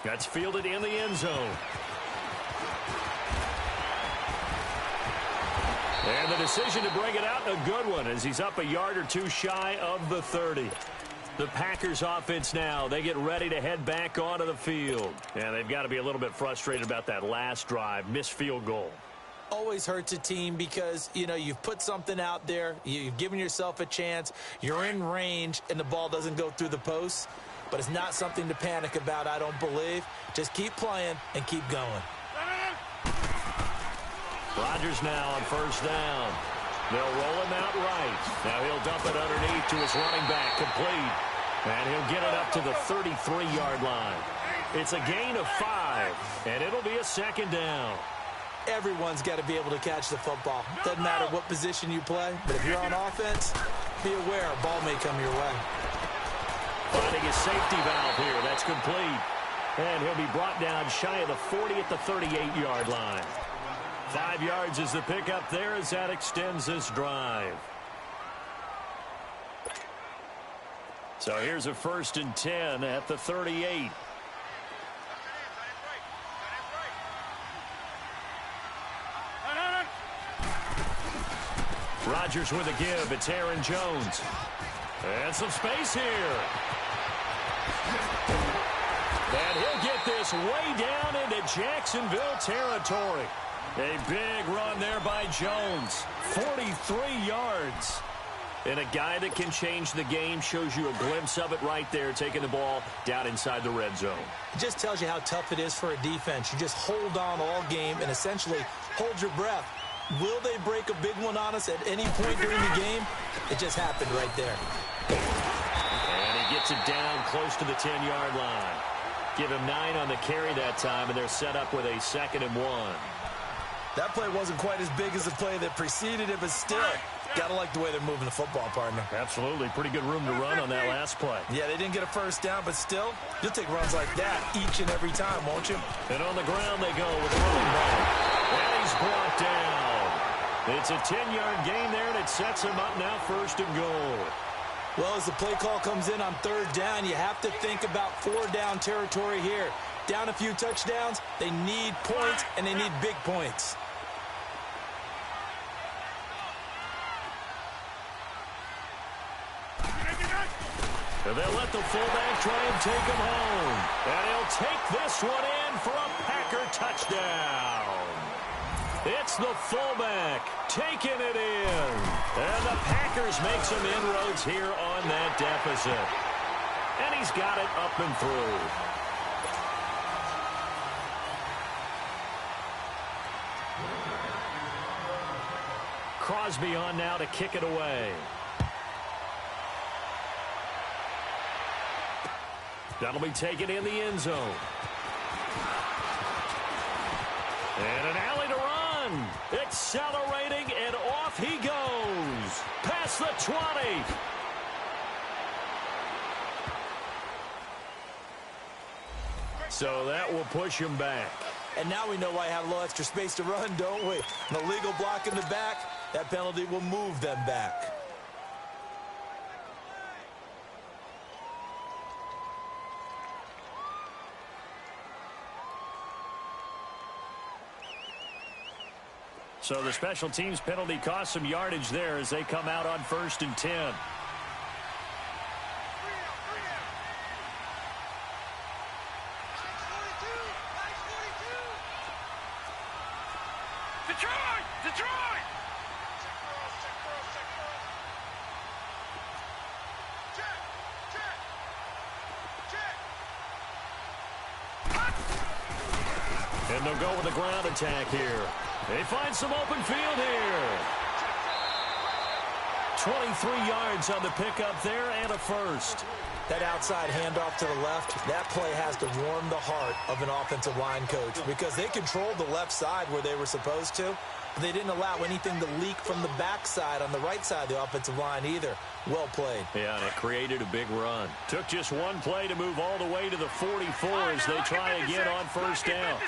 That's fielded in the end zone. And the decision to bring it out, a good one, as he's up a yard or 2 shy of the 30. The Packers offense now, they get ready to head back onto the field. And they've got to be a little bit frustrated about that last drive, missed field goal. Always hurts a team because, you know, you've put something out there, you've given yourself a chance, you're in range, and the ball doesn't go through the posts. But it's not something to panic about, I don't believe. Just keep playing and keep going. Rodgers now on 1st down. They'll roll him out right. Now he'll dump it underneath to his running back, complete. And he'll get it up to the 33-yard line. It's a gain of 5, and it'll be a 2nd down. Everyone's got to be able to catch the football. Doesn't matter what position you play, but if you're on offense, be aware a ball may come your way. Finding his safety valve here. That's complete. And he'll be brought down shy of the 40 at the 38-yard line. 5 yards is the pickup there as that extends this drive. So here's a 1st and 10 at the 38. Rodgers with a give. It's Aaron Jones. And some space here. And he'll get this way down into Jacksonville territory. A big run there by Jones. 43 yards. And a guy that can change the game shows you a glimpse of it right there, taking the ball down inside the red zone. It just tells you how tough it is for a defense. You just hold on all game and essentially hold your breath. Will they break a big one on us at any point during the game? It just happened right there. And he gets it down close to the 10-yard line. Give him 9 on the carry that time, and they're set up with a 2nd and 1. That play wasn't quite as big as the play that preceded it, but still, gotta like the way they're moving the football, partner. Absolutely. Pretty good room to run on that last play. Yeah, they didn't get a first down, but still, you'll take runs like that each and every time, won't you? And on the ground they go with the running back. And he's brought down. It's a 10-yard gain there, and it sets him up now 1st and goal. Well, as the play call comes in on 3rd down, you have to think about 4-down territory here. Down a few touchdowns, they need points, and they need big points. And they'll let the fullback try and take him home. And he'll take this one in for a Packer touchdown. It's the fullback taking it in. And the Packers make some inroads here on that deficit. And he's got it up and through. Crosby on now to kick it away. That'll be taken in the end zone. And an alley to run. Accelerating, and off he goes. Past the 20. So that will push him back. And now we know why I have a little extra space to run, don't we? An illegal block in the back. That penalty will move them back. So the special teams penalty cost some yardage there as they come out on 1st and 10. Detroit! Detroit! And they'll go with the ground attack here. They find some open field here. 23 yards on the pickup there and a first. That outside handoff to the left, that play has to warm the heart of an offensive line coach because they controlled the left side where they were supposed to, but they didn't allow anything to leak from the backside on the right side of the offensive line either. Well played. Yeah, and it created a big run. Took just one play to move all the way to the 44 as they try again on 1st down.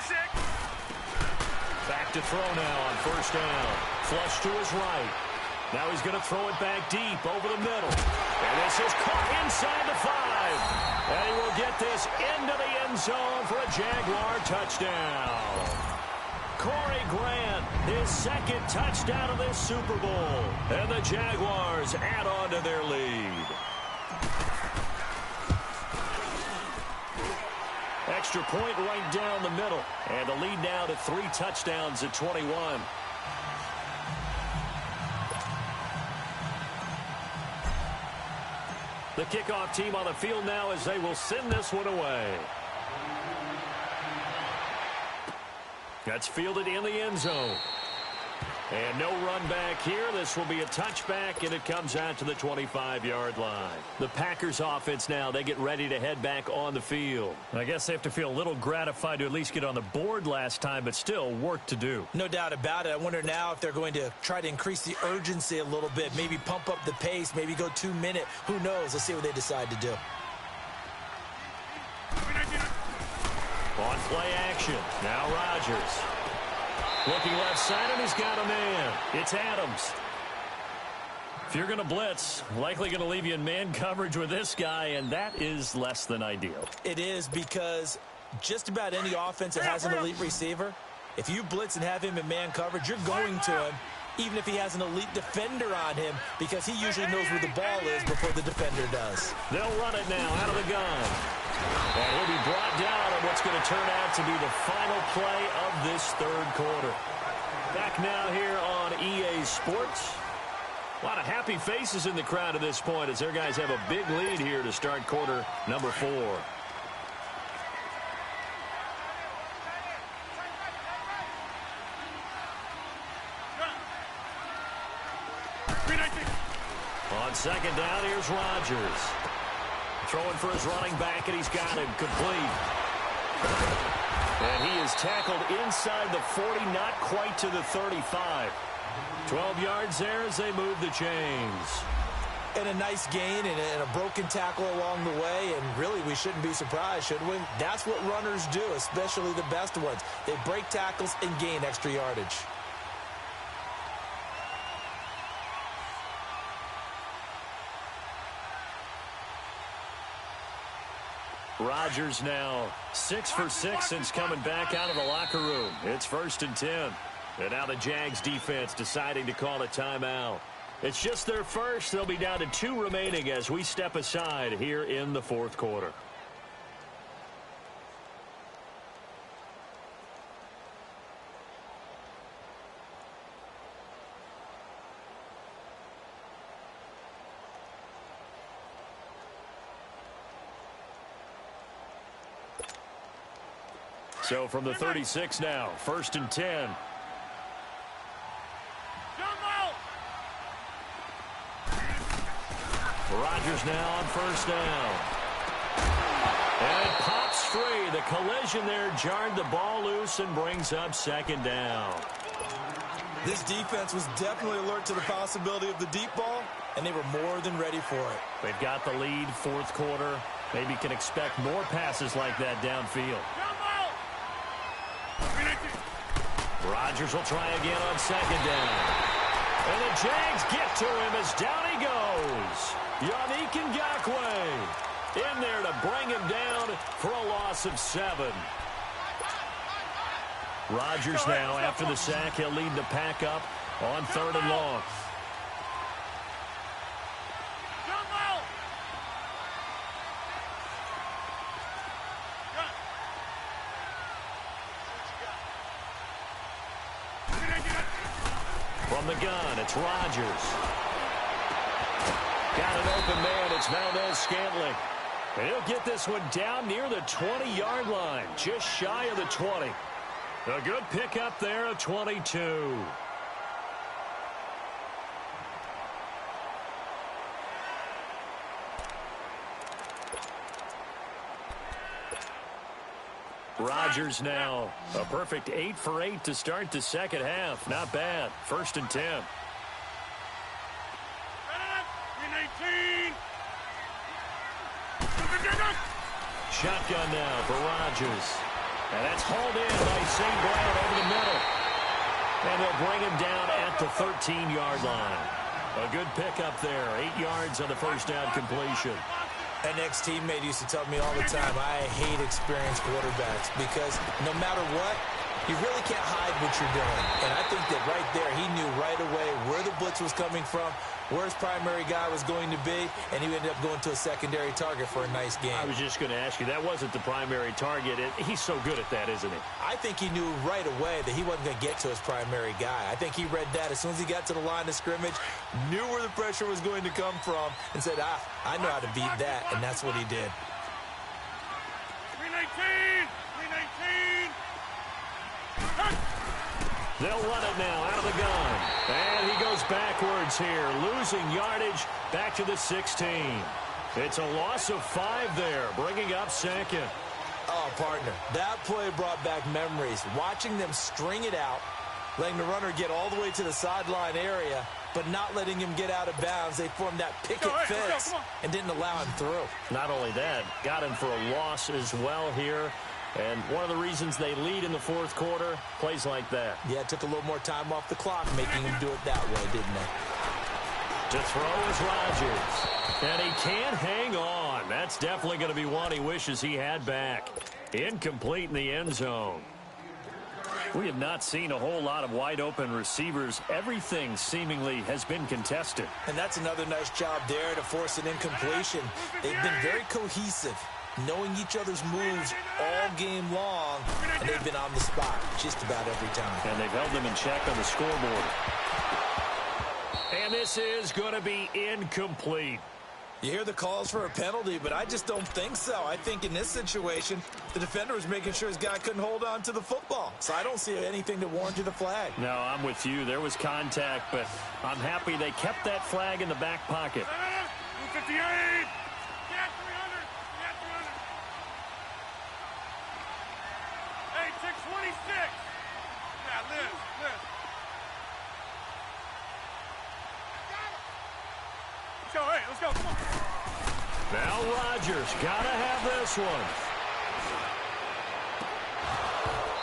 Back to throw now on 1st down. Flush to his right. Now he's going to throw it back deep over the middle. And this is caught inside the 5. And he will get this into the end zone for a Jaguar touchdown. Corey Grant, his 2nd touchdown of this Super Bowl. And the Jaguars add on to their lead. Extra point right down the middle. And the lead now to 3 touchdowns at 21. The kickoff team on the field now as they will send this one away. That's fielded in the end zone. And no run back here. This will be a touchback, and it comes out to the 25-yard line. The Packers offense now, they get ready to head back on the field. I guess they have to feel a little gratified to at least get on the board last time, but still work to do. No doubt about it. I wonder now if they're going to try to increase the urgency a little bit, maybe pump up the pace, maybe go 2-minute. Who knows? Let's see what they decide to do. On play action, now Rodgers. Looking left side, and he's got a man. It's Adams. If you're going to blitz, likely going to leave you in man coverage with this guy, and that is less than ideal. It is because just about any offense that has an elite receiver, if you blitz and have him in man coverage, you're going to him, even if he has an elite defender on him, because he usually knows where the ball is before the defender does. They'll run it now out of the gun. And he'll be brought down on what's going to turn out to be the final play of this third quarter. Back now here on EA Sports. A lot of happy faces in the crowd at this point as their guys have a big lead here to start quarter number 4. On second down, here's Rodgers. Throwing for his running back, and he's got him complete. And he is tackled inside the 40, not quite to the 35. 12 yards there as they move the chains. And a nice gain and a broken tackle along the way, and really we shouldn't be surprised, should we? That's what runners do, especially the best ones. They break tackles and gain extra yardage. Rodgers now 6 for 6 since coming back out of the locker room. It's 1st and 10. And now the Jags defense deciding to call a timeout. It's just their first. They'll be down to 2 remaining as we step aside here in the fourth quarter. So from the 36 now, 1st and 10. Rodgers now on 1st down. And it pops free. The collision there jarred the ball loose and brings up 2nd down. This defense was definitely alert to the possibility of the deep ball, and they were more than ready for it. They've got the lead, fourth quarter. Maybe can expect more passes like that downfield. Rodgers will try again on 2nd down. And the Jags get to him as down he goes. Yannick Ngakoue in there to bring him down for a loss of 7. Rodgers now, after the sack, he'll lead the pack up on 3rd and long. From the gun, it's Rodgers. Got an open man. It's Valdez-Scantling. And he'll get this one down near the 20-yard line, just shy of the 20. A good pickup there of 22. Rodgers now a perfect 8 for 8 to start the second half. Not bad. 1st and 10. Shotgun now for Rodgers. And that's hauled in by St. Brown over the middle. And they'll bring him down at the 13-yard line. A good pickup there. 8 yards on the first down completion. An ex-teammate used to tell me all the time, I hate experienced quarterbacks because no matter what, you really can't hide what you're doing. And I think that right there, he knew right away where the blitz was coming from, where his primary guy was going to be, and he ended up going to a secondary target for a nice game. I was just going to ask you, that wasn't the primary target. He's so good at that, isn't he? I think he knew right away that he wasn't going to get to his primary guy. I think he read that as soon as he got to the line of scrimmage, knew where the pressure was going to come from, and said, I know how to beat that, and that's what he did. 319! 319! They'll run it now out of the gun. And he goes backwards here, losing yardage back to the 16. It's a loss of 5 there, bringing up 2nd. Oh, partner, that play brought back memories. Watching them string it out, letting the runner get all the way to the sideline area, but not letting him get out of bounds. They formed that picket fence and didn't allow him through. Not only that, got him for a loss as well here. And one of the reasons they lead in the fourth quarter, plays like that. Yeah, it took a little more time off the clock, making him do it that way, didn't it? To throw is Rodgers. And he can't hang on. That's definitely going to be one he wishes he had back. Incomplete in the end zone. We have not seen a whole lot of wide-open receivers. Everything seemingly has been contested. And that's another nice job there to force an incompletion. They've been very cohesive, knowing each other's moves all game long, and they've been on the spot just about every time. And they've held them in check on the scoreboard. And this is going to be incomplete. You hear the calls for a penalty, but I just don't think so. I think in this situation, the defender was making sure his guy couldn't hold on to the football. So I don't see anything to warrant you the flag. No, I'm with you. There was contact, but I'm happy they kept that flag in the back pocket. 58. Yeah, 300. Yeah, 300. Hey, 626. Yeah, Liz. Let's go, hey, let's go, come on. Now Rodgers got to have this one.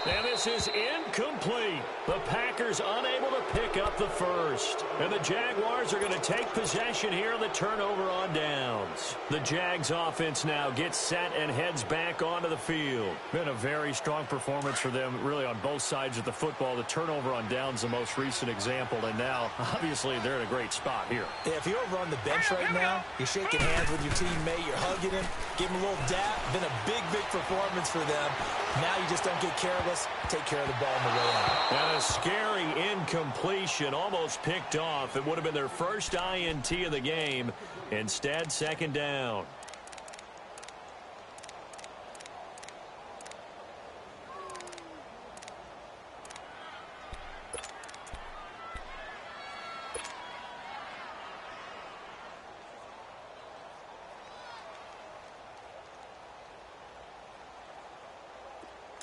And this is incomplete. The Packers unable to pick up the first. And the Jaguars are going to take possession here on the turnover on downs. The Jags offense now gets set and heads back onto the field. Been a very strong performance for them really on both sides of the football. The turnover on downs the most recent example. And now, obviously, they're in a great spot here. Yeah, if you're over on the bench right now, you're shaking hands with your teammate, you're hugging him, give him a little dap. Been a big performance for them. Now you just don't get careless. Take care of the ball on the way out. And a scary incompletion, almost picked off. It would have been their first INT of the game. Instead, second down.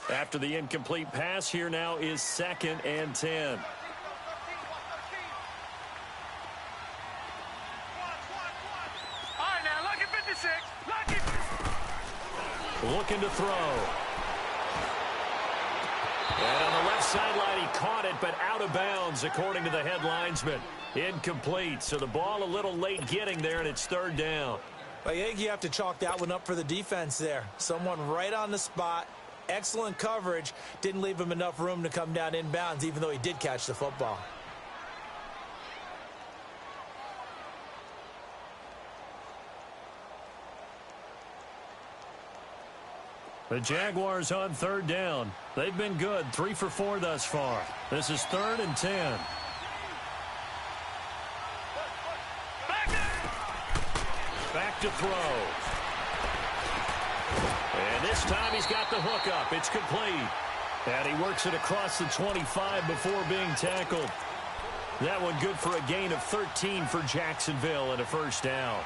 After the incomplete pass, here now is 2nd and 10. All right, now, lucky 56. Lucky. Looking to throw. And on the left sideline, he caught it, but out of bounds, according to the head linesman. Incomplete, so the ball a little late getting there, and it's 3rd down. I think you have to chalk that one up for the defense there. Someone right on the spot. Excellent coverage. Didn't leave him enough room to come down inbounds, even though he did catch the football. The Jaguars on 3rd down. They've been good, 3 for 4 thus far. This is 3rd and 10. Back to throw. And this time he's got the hook up. It's complete. And he works it across the 25 before being tackled. That one good for a gain of 13 for Jacksonville and a 1st down.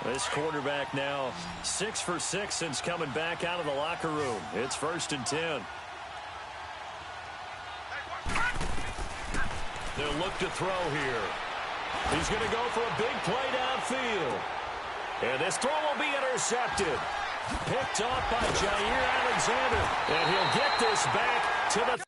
This quarterback now 6 for 6 since coming back out of the locker room. It's 1st and 10. They'll look to throw here. He's going to go for a big play downfield. And this throw will be intercepted. Picked off by Jair Alexander. And he'll get this back to the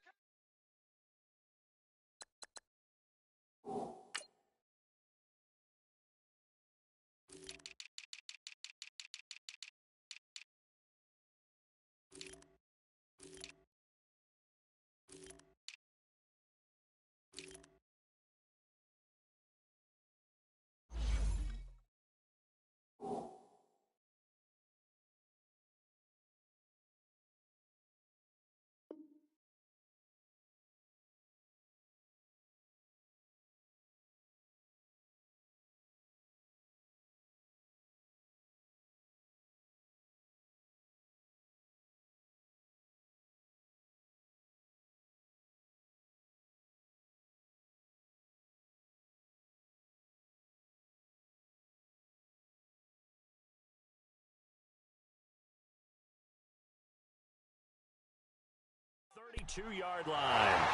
32-yard line.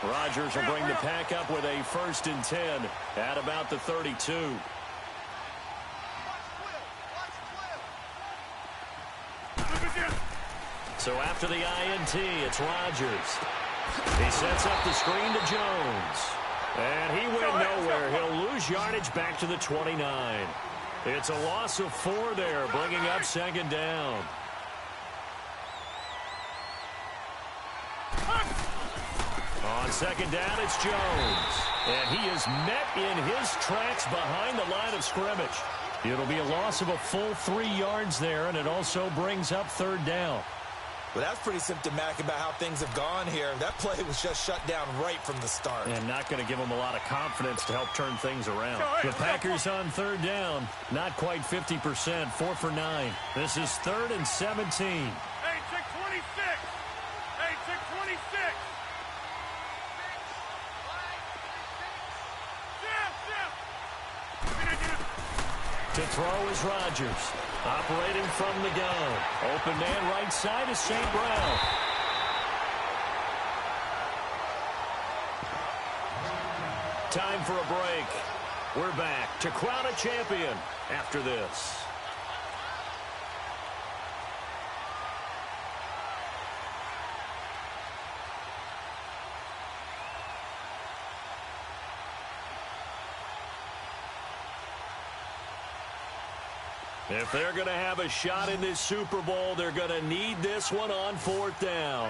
Rodgers will bring the pack up with a 1st and 10 at about the 32. So after the INT, it's Rodgers. He sets up the screen to Jones. And he went nowhere. He'll lose yardage back to the 29. It's a loss of 4 there, bringing up second down. On second down, it's Jones. And he is met in his tracks behind the line of scrimmage. It'll be a loss of a full 3 yards there, and it also brings up third down. Well, that's pretty symptomatic about how things have gone here. That play was just shut down right from the start. And not going to give them a lot of confidence to help turn things around. The Packers on third down, not quite 50%, 4 for 9. This is 3rd and 17. Hey, check 26. Hey, check 26. To throw is Rodgers. Operating from the gun. Open man right side is St. Brown. Time for a break. We're back to crown a champion after this. If they're going to have a shot in this Super Bowl, they're going to need this one on 4th down.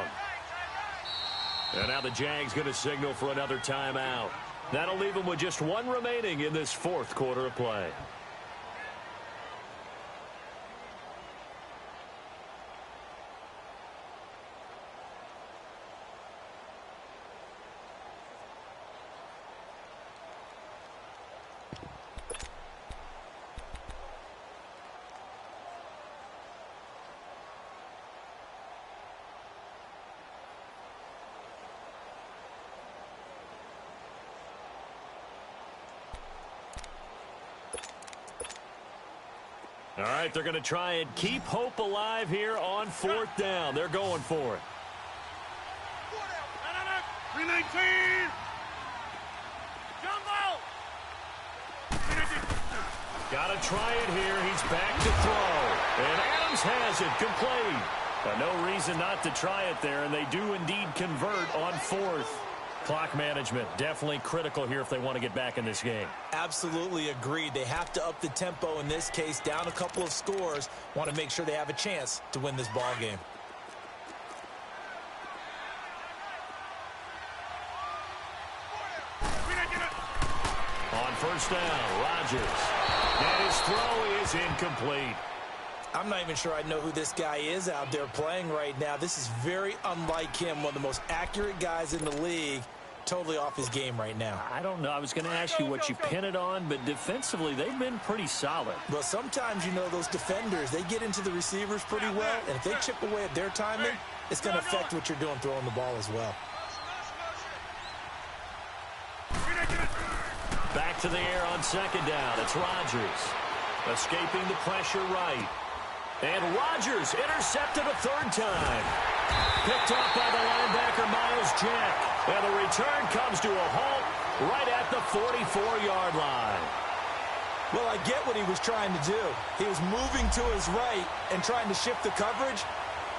And now the Jags going to signal for another timeout. That'll leave them with just 1 remaining in this 4th quarter of play. All right, they're going to try and keep hope alive here on 4th down. They're going for it. 319. Jumbo. Got to try it here. He's back to throw. And Adams has it complete. But no reason not to try it there, and they do indeed convert on 4th. Clock management, definitely critical here if they want to get back in this game. Absolutely agreed. They have to up the tempo in this case, down a couple of scores. Want to make sure they have a chance to win this ball game. On 1st down, Rodgers. And his throw is incomplete. I'm not even sure I know who this guy is out there playing right now. This is very unlike him, one of the most accurate guys in the league. Totally off his game right now. I don't know. I was going to ask you what you pin it on, but defensively, they've been pretty solid. Well, sometimes, you know, those defenders, they get into the receivers pretty well, and if they chip away at their timing, it's going to affect what you're doing throwing the ball as well. Back to the air on 2nd down. It's Rodgers. Escaping the pressure right. And Rodgers intercepted a 3rd time. Picked off by the linebacker, Miles Jack. And the return comes to a halt right at the 44-yard line. Well, I get what he was trying to do. He was moving to his right and trying to shift the coverage,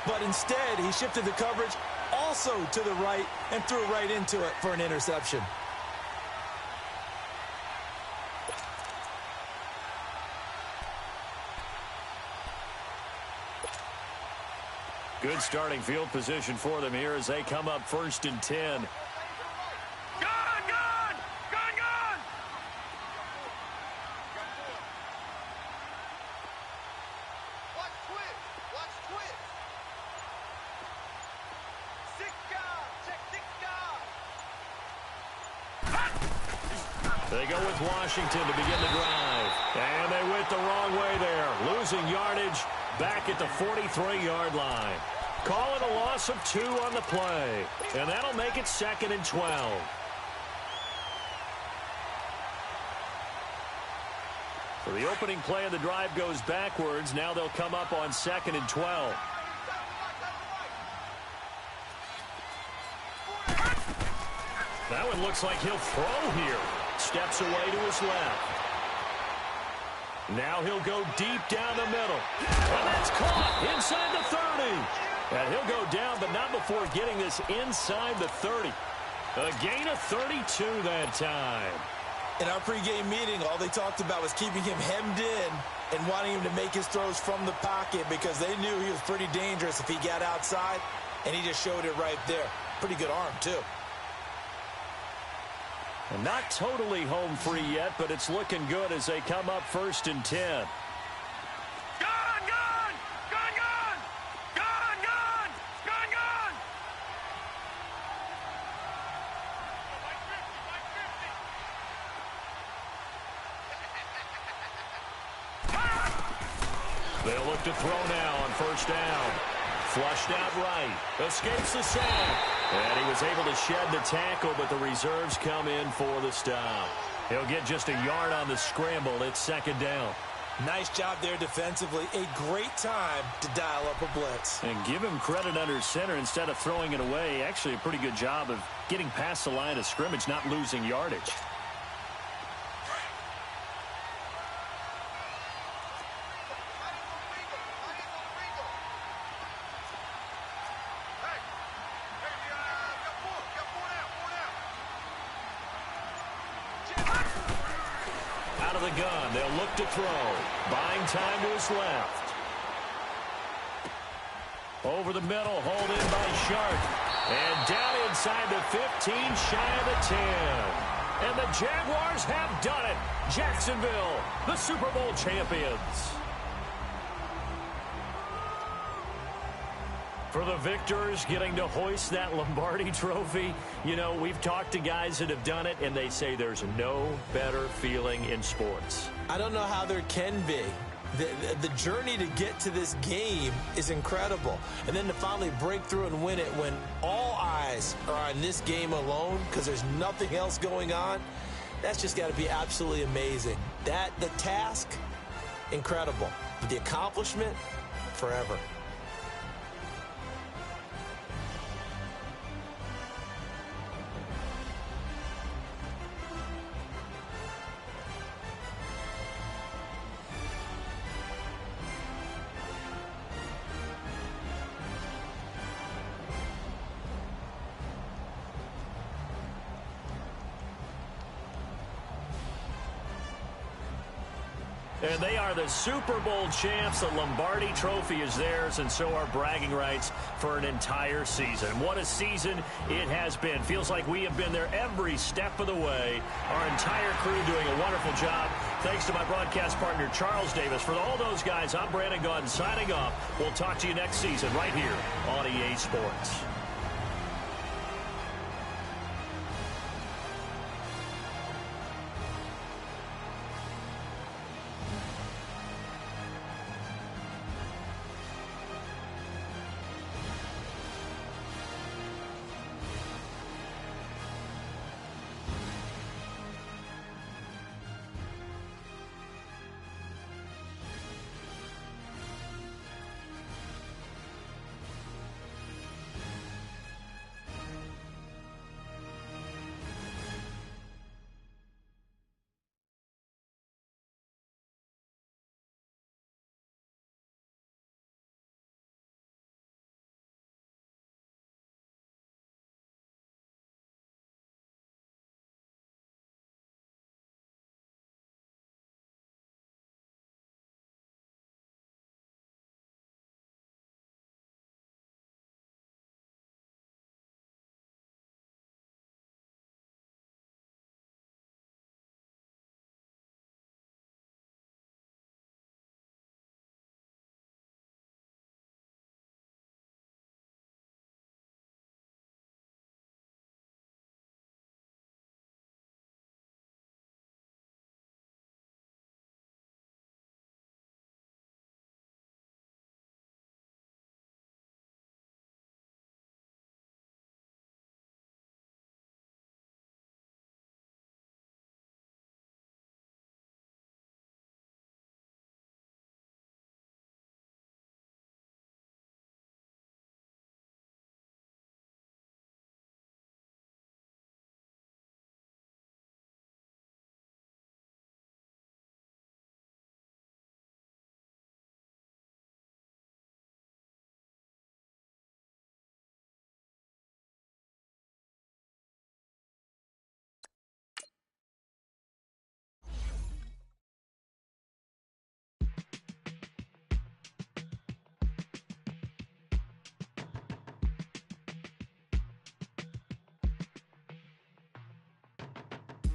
but instead he shifted the coverage also to the right and threw right into it for an interception. Good starting field position for them here as they come up 1st and 10. Gone! Watch twist! Six guard! Check 6 guard! They go with Washington to begin the drive. And they went the wrong way there. Losing yardage back at the 43-yard line. Call it a loss of 2 on the play. And that'll make it 2nd and 12. So the opening play of the drive goes backwards. Now they'll come up on 2nd and 12. That one looks like he'll throw here. Steps away to his left. Now he'll go deep down the middle. And that's caught inside the 30. And he'll go down, but not before getting this inside the 30. A gain of 32 that time. In our pregame meeting, all they talked about was keeping him hemmed in and wanting him to make his throws from the pocket because they knew he was pretty dangerous if he got outside, and he just showed it right there. Pretty good arm, too. And not totally home free yet, but it's looking good as they come up 1st and 10. They'll look to throw now on 1st down. Flushed out right. Escapes the sack. And he was able to shed the tackle, but the reserves come in for the stop. He'll get just a yard on the scramble. It's 2nd down. Nice job there defensively. A great time to dial up a blitz. And give him credit under center instead of throwing it away. Actually a pretty good job of getting past the line of scrimmage, not losing yardage. Out of the gun, they'll look to throw. Buying time to his left. Over the middle, hauled in by Sharp. And down inside the 15, shy of the 10. And the Jaguars have done it. Jacksonville, the Super Bowl champions. For the victors, getting to hoist that Lombardi trophy, you know, we've talked to guys that have done it, and they say there's no better feeling in sports. I don't know how there can be. The journey to get to this game is incredible. And then to finally break through and win it when all eyes are on this game alone because there's nothing else going on, that's just got to be absolutely amazing. The task, incredible. But the accomplishment, forever. And they are the Super Bowl champs. The Lombardi trophy is theirs, and so are bragging rights for an entire season. What a season it has been. Feels like we have been there every step of the way. Our entire crew doing a wonderful job. Thanks to my broadcast partner, Charles Davis. For all those guys, I'm Brandon Gaudin signing off. We'll talk to you next season right here on EA Sports.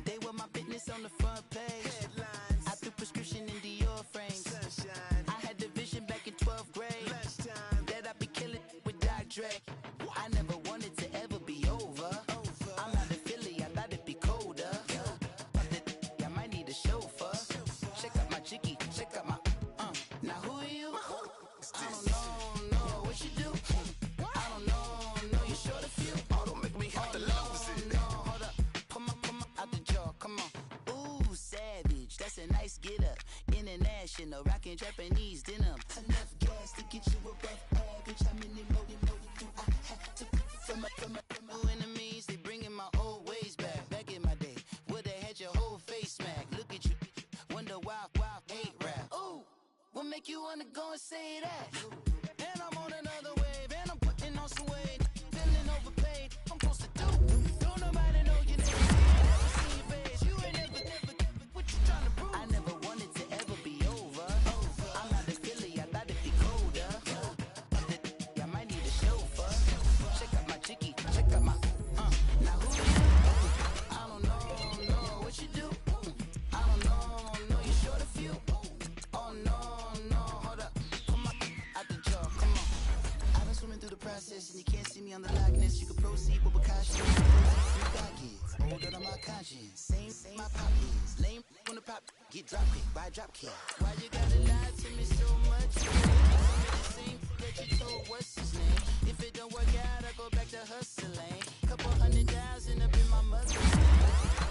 They were my business on the front page. Headlines. I threw prescription in Dior frames. Sunshine. I had the vision back in 12th grade. Lunchtime. That I'd be killing with Dr. Dre. I never wanted to ever be over. I'm out of Philly, I thought it'd be colder. I might need a chauffeur. Check out my chicky, check out my now who are you? I don't know what you do. I don't know you short a few. Oh, don't make me have to lose it. No, hold up, pull my out the jaw, come on. Ooh, savage, that's a nice get up. International, rockin' Japanese denim. Enough gas to get you above average. How many more do I have to from my enemies? They bringing my old ways back. Back in my day, where they had your whole face smacked. Look at you, wonder why hate rap. Ooh, what make you wanna go and say that? And I'm on another wave, and I'm putting on some weight. Feeling overpaid, I'm supposed to do. Don't nobody know your name. You ain't never seen your face. You ain't never, what you trying to prove? I never wanted to ever be over. I'm out of Philly, I thought it'd be colder. I might need a chauffeur. Check out my chicky, check out my now who you? I don't know what you do. I don't know you short a few. Oh no, hold up, come on, out the jaw, come on. I've been swimming through the process and you can't see me on the likeness. You can proceed with caution. God kids, older than my conscience. Same my pop is. Lame when the pop get drop kick by drop kick. Why you gotta lie to me so much? You tell me the same that you told what's his name. If it don't work out, I go back to hustling. Couple 100,000 up in my mother's name.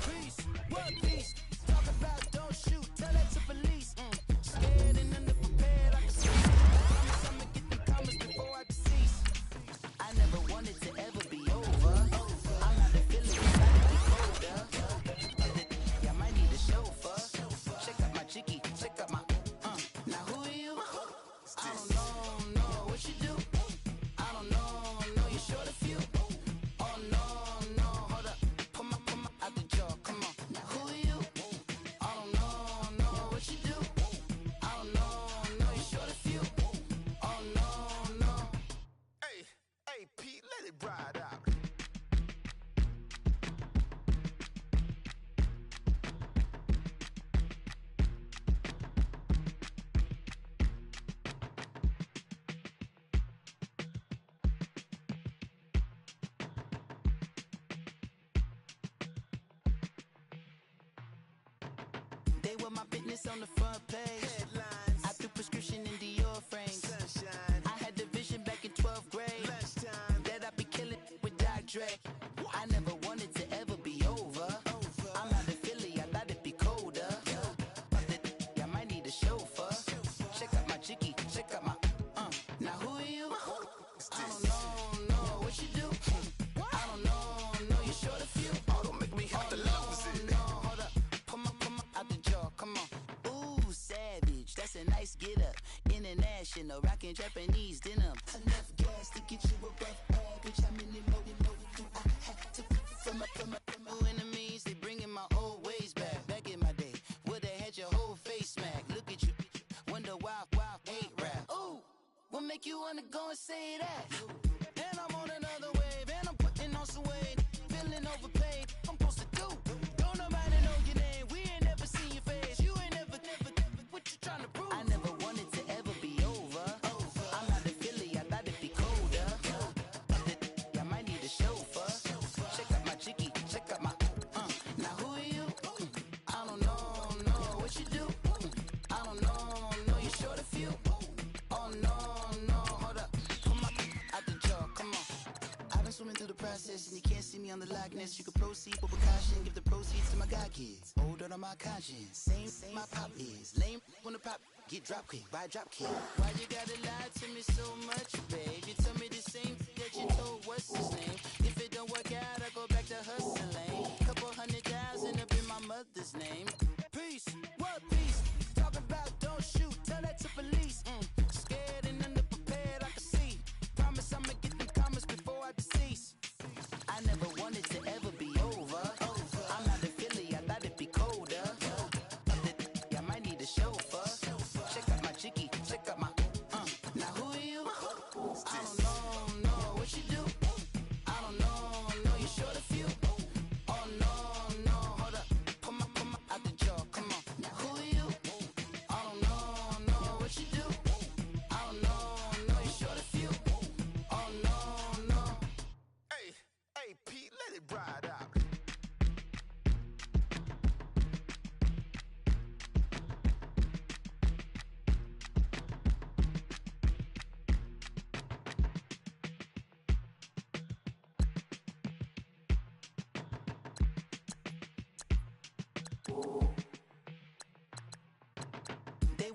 Peace, what peace? Talk about don't shoot, tell that to police. Scared and underprepared, I can see. Promise I'ma get the comments before I decease. I never wanted to ever be over. I'm not a Philly, I gotta be colder. I might need a chauffeur. Check out my chicky, check out my now who are you? I don't know what you do. I don't know you short a few. Oh no, hold up, pull my out the jaw, come on. Now who are you? I don't know what you do. I don't know you short a few. Oh no. Hey, Pete, let it ride out. They were my business on the front page. Headlines. I threw prescription in Dior frames. Sunshine. I had the vision back in 12th grade. Lunchtime. That I'd be killing with Dr. Dre. I never wanted to ever be over. I'm out of Philly, I thought it'd be colder. I might need a chauffeur. Check out my chicky, check out my now who are you? I don't know what you do. I don't know you short a few. Oh, don't make me have to lose it. No, hold up, pull my out the jaw, come on. Ooh, savage, that's a nice get up. International, rockin' Japanese denim. Enough gas to get you above average. How many more do I have to from my enemies? They bringing my old ways back. Back in my day, where they had your whole face smacked. Look at you, wonder why hate rap. Ooh, what make you wanna go and say that? And I'm on another wave, and I'm putting on some weight. Feeling overpaid, I'm supposed to do. Don't nobody know your name, we ain't never seen your face. You ain't never, what you trying to prove? I never wanted to ever be over. I'm out of Philly, I thought it'd be colder. I might need a chauffeur. Check out my chicky, check out my now who are you? I don't know what you do. I don't know you short a few. Oh no, hold up, pull my out the jaw, come on. I've been swimming through the process and you can't see me on the likeness. You can proceed with caution, give the proceeds to my God kids. Older than my conscience, same my pop is. Lame when the pop get drop kick by drop kick. Why you gotta lie to me so much, babe? You tell me the same that you told what's his name. If it don't work out, I go back to hustling. Couple 100,000 up in my mother's name. Peace, what peace? Talk about don't shoot, tell that to police. Scared and underprepared, I can see. Promise I'ma get them comments before I decease. I never wanted to ever be over. I'm out of Philly, I thought it'd be colder. I might need a chauffeur. Check out my chicky, check out my now who are you? I don't know what you do. I don't know you short a few. Oh no.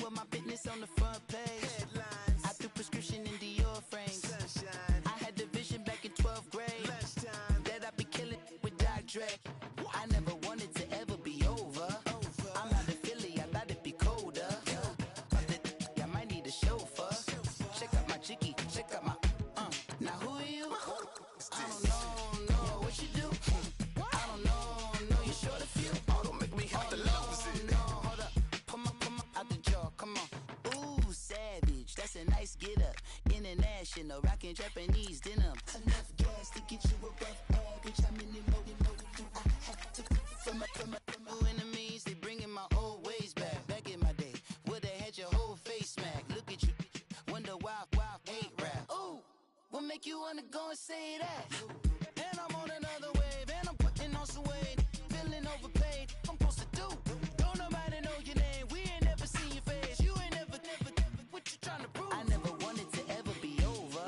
with my business on the front page. Headlines. I threw prescription in Dior frames. Sunshine. I had the vision back in 12th grade. Lunchtime. That I'd be killing with Dr. Dre. I never wanted to ever be over. I'm out of Philly, I thought it'd be colder. I might need a chauffeur. Check out my chicky, check out my Now who are you? I don't know what you do. I don't know you short a few. Oh, don't make me have to lose it. No, hold up, come on, out the jaw, come on. Ooh, savage, that's a nice get up. International, rockin' Japanese denim. Enough gas to get you above average. How many more do I have to from my enemies? They bringing my old ways back. Back in my day, would've had your whole face smack. Look at you, wonder why ain't rap. Ooh, what make you wanna go and say that? And I'm on another wave, and I'm putting on some weight. Feeling overpaid, I'm supposed to do. Don't nobody know your name, we ain't never seen your face. You ain't never, what you trying to prove? I never wanted to ever be over.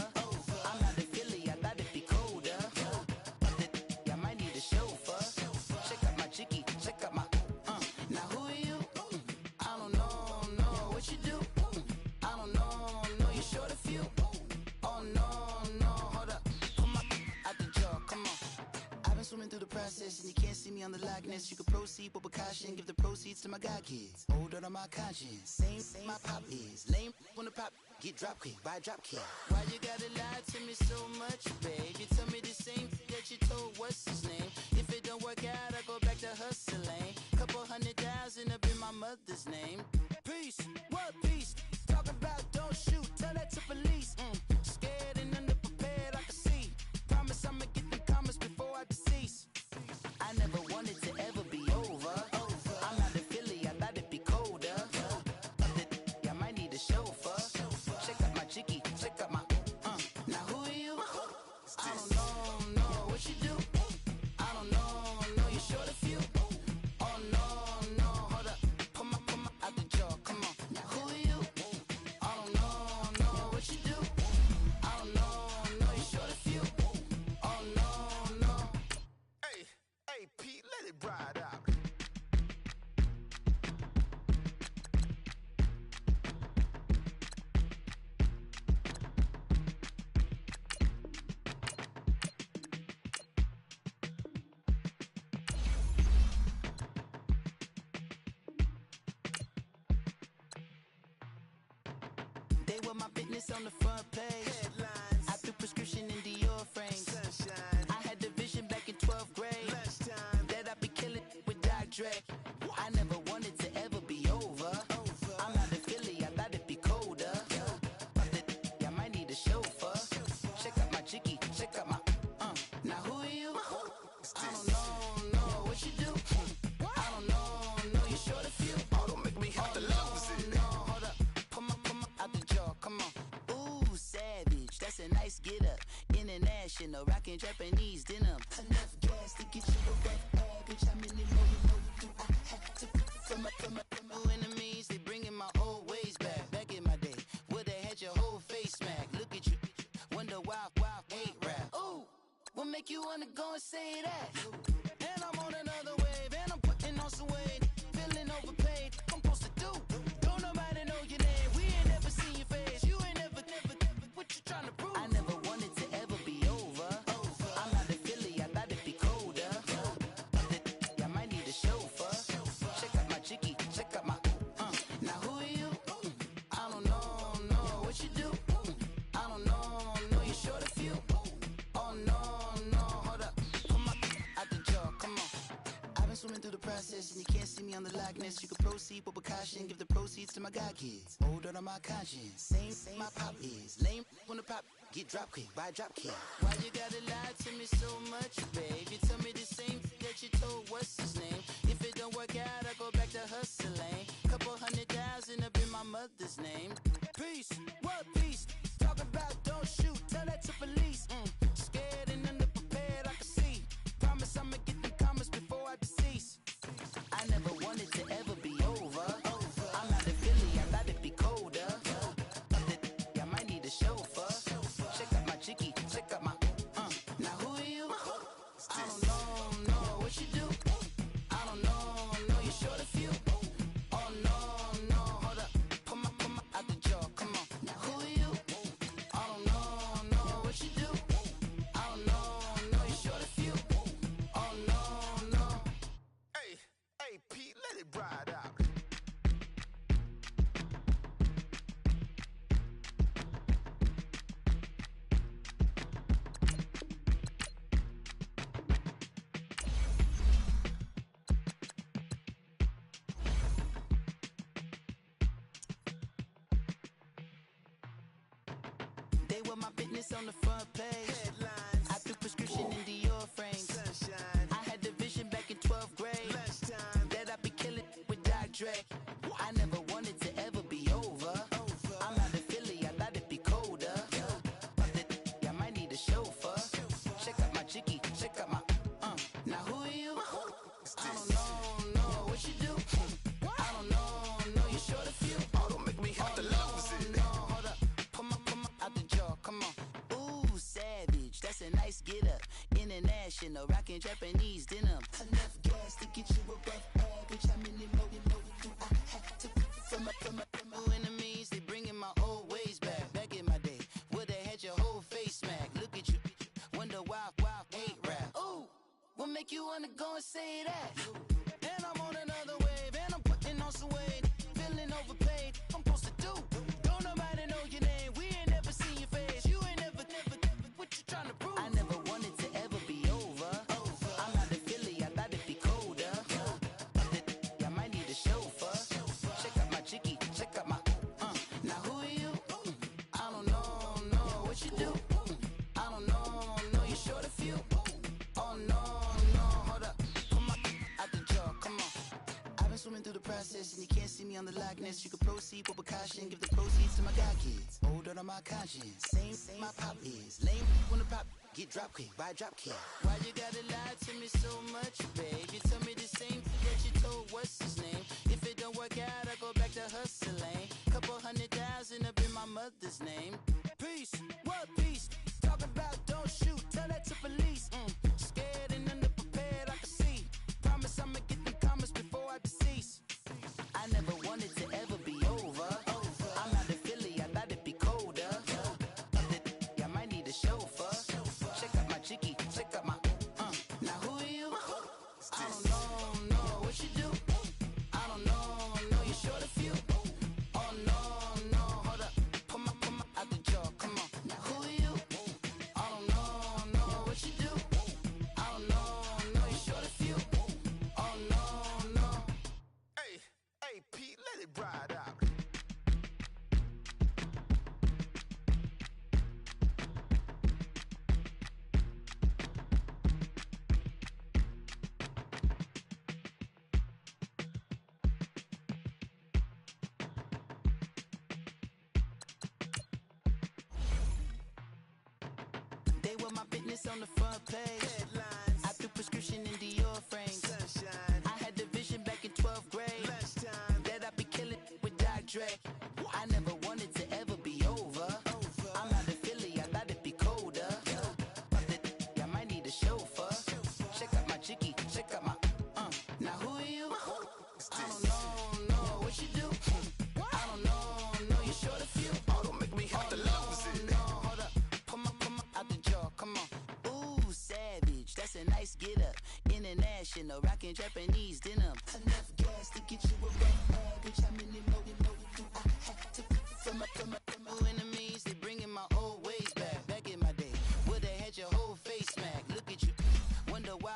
I'm out of Philly, I thought it'd be colder. I might need a chauffeur. Check out my chicky, check out my Now who are you? I don't know what you do. I don't know you short a few. Oh no, hold up, come on, out the jaw, come on. I've been swimming through the process and you can't see me on the Loch Ness. You can proceed with caution, give the proceeds to my god kids. Older on my conscience, same my pop is. Lame when the pop get drop kick by drop kick. Why you gotta lie to me so much, babe? You tell me the same that you told what's his name. If it don't work out, I go back to hustling. Couple 100,000 up in my mother's name. Peace, what peace? Talk about don't shoot, tell that to police. Scared and underprepared, I can see. Promise I'ma get them comments before I decease. I never wanted to ever be over. I'm out of Philly, I thought it'd be colder. I might need a chauffeur. Check out my chicky, check out my Now who are you? I don't know what you do. I don't know you short a few. Oh no, hold up, come on, out the jaw, come on. Now who are you? I don't know what you do. I don't know you short a few. Oh no. Hey, Pete, let it ride out. They were my business on the front page. Headlines. I threw prescription in Dior frames. Sunshine. I had the vision back in 12th grade. Lunchtime. That I'd be killing with Dr. Dre. I never wanted to ever be over. I'm out of Philly, I thought it'd be colder. I might need a chauffeur. Check out my chicky, check out my Now who are you? I don't know what you do. I don't know you short a few. Oh, don't make me have to lose it. No, hold up, come on, out the jaw, come on. Ooh, savage, that's a nice get up. International, rockin' Japanese denim. Enough gas to get you above average. How many more do I have to from my enemies? They bringing my old ways back. Back in my day, would've had your whole face smack. Look at you, wonder why ain't rap. Ooh, what make you wanna go and say that? And I'm on another wave, and I'm putting on some weight. Feeling overpaid, I'm supposed to do. Don't nobody know your name, we ain't never seen your face. You ain't never, what you trying to prove? I never wanted to ever be over. I'm out of Philly, I thought it'd be colder. I might need a chauffeur. Check out my chicky, check out my Now who are you? I don't know what you do. I don't know you short a few. Oh no, hold up, come on, out the jaw, come on. I've been swimming through the process and you can't see me on the Loch Ness. You can proceed with caution, give the proceeds to my god kids. Older on my conscience, same my pop is. Lame when the pop get drop kick by drop kick. Why you gotta lie to me so much, babe? You tell me the same that you told what's his name. If it don't work out, I go back to hustling. Couple 100,000 up in my mother's name. Peace, what peace? Talk about don't shoot, tell that to police. Scared and underprepared, I can see. Promise I'ma get them comments before I decease. I never wanted to ever be over. I'm out of Philly, I thought it'd be colder. I might need a chauffeur. Check out my chicky, check out my Now who are you? I don't know what you do. I don't know you short a few. Oh no, hold up, it ride out. They were my business on the front page. Headlines. I threw prescription in Dior frames. Sunshine. I had the vision back in 12th grade. Lunchtime. That I'd be killing with Dr. Dre. I never wanted to ever be over. I'm out of Philly, I thought it'd be colder. I might need a chauffeur. Check out my jiggy, check out my Now who are you? I don't know, what you do? I don't know, you short a few. Oh, don't make me have to lose it. No, hold up, pull my out the jaw, come on. Ooh, savage, that's a nice get up. International, rockin' Japanese denim. Enough gas to get you above average. How many more do I have to from my enemies? They bringing my old ways back. Back in my day, would've had your whole face smacked. Look at you, wonder why, hate rap. Ooh, what make you wanna go and say that? And I'm on another wave, and I'm putting on some weight. Feeling overpaid, I'm supposed to do. Don't nobody know your name, we ain't never seen your face. You ain't never, what you trying to prove? I never wanted to ever be over. I'm out of Philly, I thought it'd be colder. I might need a chauffeur. Check out my jiggy, check out my Now who are you? I don't know, what you do? I don't know, you short a few. Oh no, hold up, pull my out the jaw, come on. I've been swimming through the process and you can't see me on the Loch Ness. You can proceed with caution, give the proceeds to my god kids. Hold on my conscience, same my pop is. Lame when the pop get drop quick, buy drop kick. Why you gotta lie to me so much, babe? You tell me the same thing that you told what's his name. If it don't work out, I go back to hustling. Couple 100,000 up in my mother's name. Peace, what peace? Talking about don't shoot, tell that to police. Scared and underprepared, I can see. Promise I'ma get them comments before I decease. I never wanted to ever be over. I'm out of Philly, I thought it'd be colder. I might need a chauffeur. Check out my jiggy, check out my Now who are you? I don't know, what you do? I don't know, you short a few. Oh no, hold up, pull my out the jaw, come on. Now who are you? I don't know, what you do? I don't know, you short a few. Oh no. Hey, Pete, let it ride out. They were my business on the front page. Headlines. I threw prescription in Dior frames. Sunshine. I had the vision back in 12th grade. Lunchtime. That I'd be killing with Dr. Dre. I never wanted to ever be over. I'm out of Philly, I thought it'd be colder. I might need a chauffeur. Check out my jiggy, check out my Now who are you? I don't know, what you do? I don't know, you short a few. Oh, don't make me have to lose it. No, hold up, pull my out the jaw, come on. Ooh, savage, that's a nice get up. International, rockin' Japanese denim. Enough gas to get you above average. How many more do I have to from my enemies? They bringing my old ways back. Back in my day, would've had your whole face smacked. Look at you, wonder why,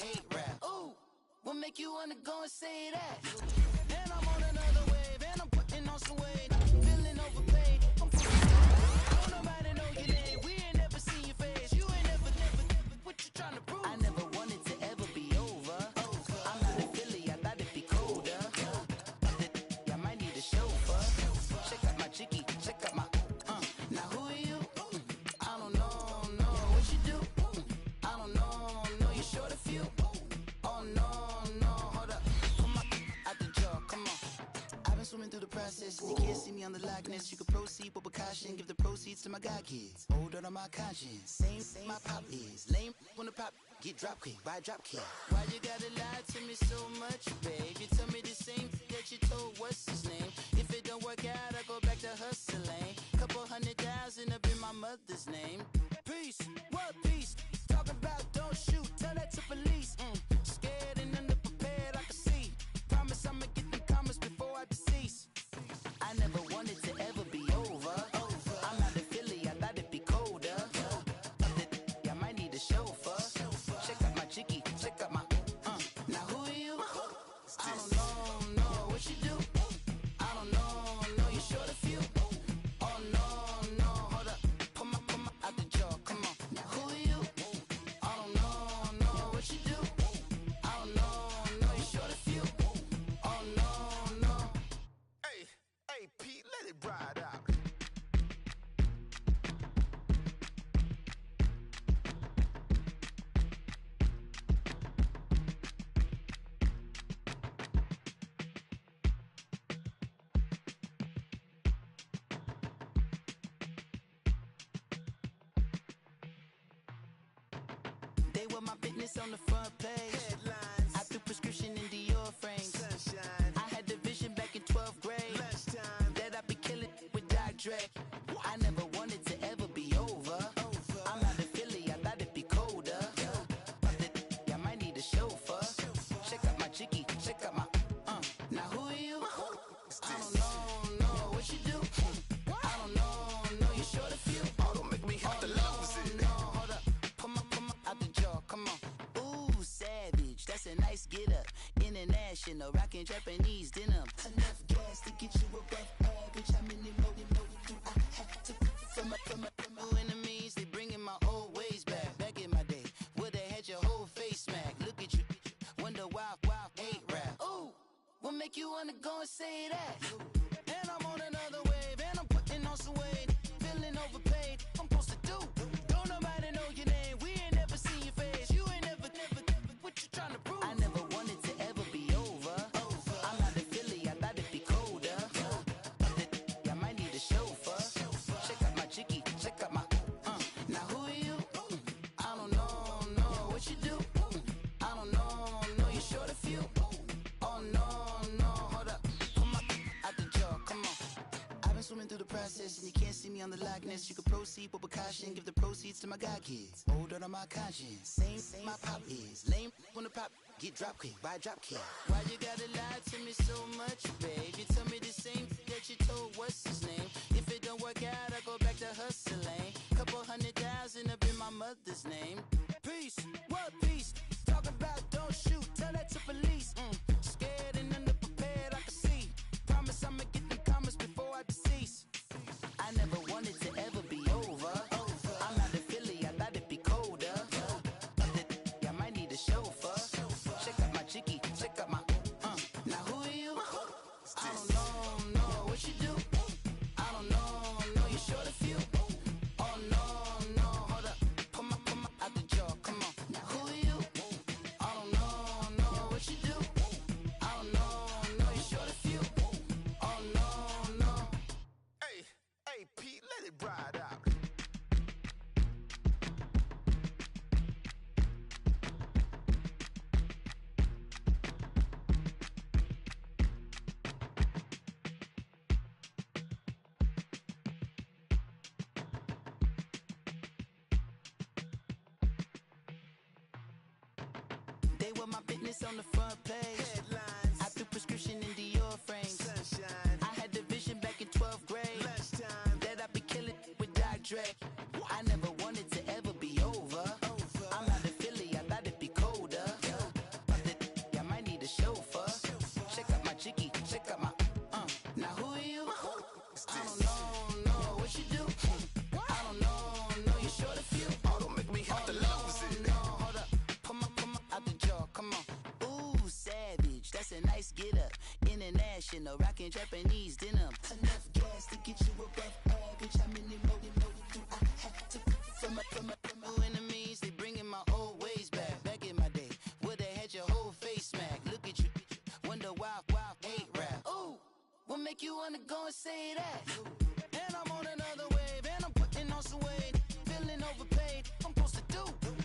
hate rap. Ooh, what make you wanna go and say that? And I'm on another wave, and I'm putting on some weight. Feeling overpaid, I'm don't nobody know your name, we ain't never seen your face. You ain't never, what you trying to prove? I never wanted to ever be over. I'm out of Philly, I thought it'd be colder. I might need a chauffeur. Check out my jiggy, check out my Now who are you? I don't know, what you do? I don't know, you short a few. Oh no, hold up, pull my out the jaw, come on. I've been swimming through the process and you can't see me on the Loch Ness. You can proceed with caution, give the proceeds to my god kids. Hold on my conscience, same my pop is. Lame when the pop get drop quick, buy drop kick. Why you gotta lie to me so much, babe? You tell me the same thing that you told what's his name. If it don't work out, I go back to hustling. Couple 100,000 up in my mother's name. Peace, what peace? Talking about don't shoot, tell that to police. Scared and underprepared, I can see. Promise I'ma They were my business on the front page. Headlines. I threw prescription in Dior frames. Sunshine. I had the vision back in 12th grade Lunchtime. that I'd be killing with Dr. Dre. I never wanted to ever be over. I'm out of Philly, I thought it'd be colder. I might need a chauffeur. Check out my jiggy, check out my Now who are you? I don't know what you do. I don't know you short a few. Oh, don't make me have to lose it. No, hold up, come on, out the jaw, come on. Ooh, savage, that's a nice get up. International, rockin' Japanese denim. Enough gas to get you above average. How many more do I have to from my enemies? They bringing my old ways back. Back in my day, where they had your whole face smacked. Look at you, wonder why hate rap. Ooh, what make you wanna go and say that? And I'm on another wave, and I'm putting on some weight. Feeling overpaid, I'm supposed to do. Don't nobody know your name, we ain't never seen your face. You ain't never, what you trying to prove? I never wanted to ever be over. I'm out of Philly, I thought it'd be colder. I might need a chauffeur. Check out my jiggy, check out my Now who are you? I don't know what you do. I don't know you short a few. Oh no, hold up, come on, out the jaw, come on. I've been swimming through the process and you can't see me on the likeness. You can proceed with precaution, give the proceeds to my god kids. Hold on my conscience, same my pop is. Lame when the pop get drop kick by drop kick. Why you gotta lie to me so much, babe? You tell me the same that you told what's his name. If it don't work out, I go back to hustling. Couple 100,000 up in my mother's name. Peace, what peace? Talk about don't shoot, tell that to police. Scared and underprepared, I can see. Promise I'ma get the comments before I decease. I never wanted to ever be over. I'm out of Philly, I thought it'd be colder. I might need a chauffeur. Check out my jiggy, check out my Now who are you? I don't know what you do. I don't know you short a few. Oh no, hold up, come on, out the jaw, come on. Now who are you? I don't know what you do. I don't know you short a few. Oh no. Hey, Pete, let it ride out. They were my business on the front page. Headlines. I threw prescription in Dior frames. Sunshine. I had the vision back in 12th grade Lunchtime. that I'd be killing with Dr. Dre. I never wanted to ever be over. I'm out of Philly, I thought it'd be colder. I might need a chauffeur. Check out my jiggy, check out my Now who are you? I don't know what you do. I don't know you short a few. Oh, don't make me have to lose it. No, hold up, come on, out the jaw, come on. Ooh, savage, that's a nice get up. International, rockin' Japanese denim. Enough gas to get you above average. How many more do I have to from my enemies? They bringing my old ways back. Back in my day, where they had your whole face smacked. Look at you, wonder why hate rap. Ooh, what make you wanna go and say that? And I'm on another wave, and I'm putting on some weight. Feeling overpaid, I'm supposed to do.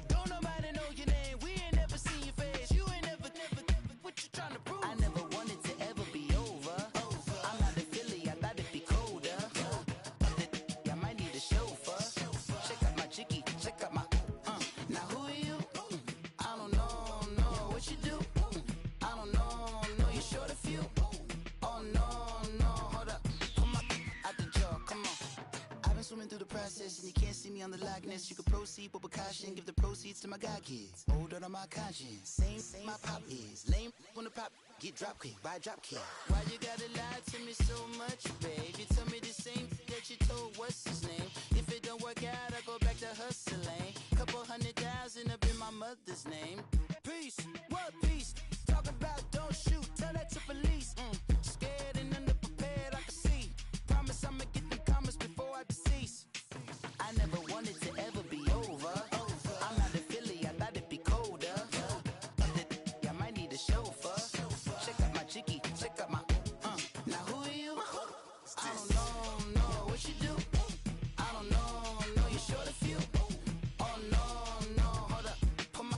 Don't nobody know your name, we ain't never seen your face. You ain't never, what you trying to prove? I never wanted to ever be over. I'm out of Philly, I thought it'd be colder. I might need a chauffeur. Check out my jiggy, check out my Now who are you? I don't know what you do. I don't know you short a few. Oh no, hold up, come on, out the jaw, come on. I've been swimming through the process and you can't see me on the likeness. You can proceed with precaution, give the proceeds to my god kids. Hold on my conscience, same my pop is. Lame when the pop get drop kick by drop kick. Why you gotta lie to me so much, babe? You tell me the same that you told what's his name. If it don't work out, I go back to hustling. Couple 100,000 up in my mother's name. Peace, what peace? Talk about don't shoot, tell that to police. Scared and underprepared, I can see. Promise I'ma get the comments before I decease. I never wanted to ever be over. I'm out of Philly, I thought it'd be colder. I might need a chauffeur. Check out my jiggy, check out my Now who are you? I don't know what you do. I don't know you short a few. Oh no, hold up, come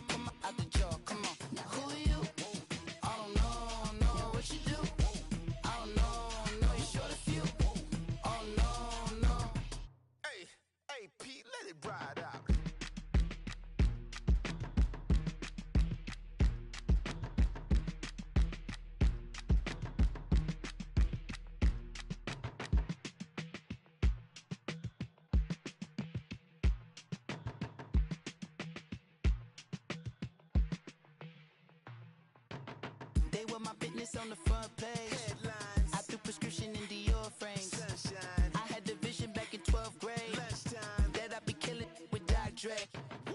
They were my business on the front page. Headlines. I threw prescription in Dior frames. Sunshine. I had the vision back in 12th grade. Lunchtime. That I'd be killing with Dr. Dre.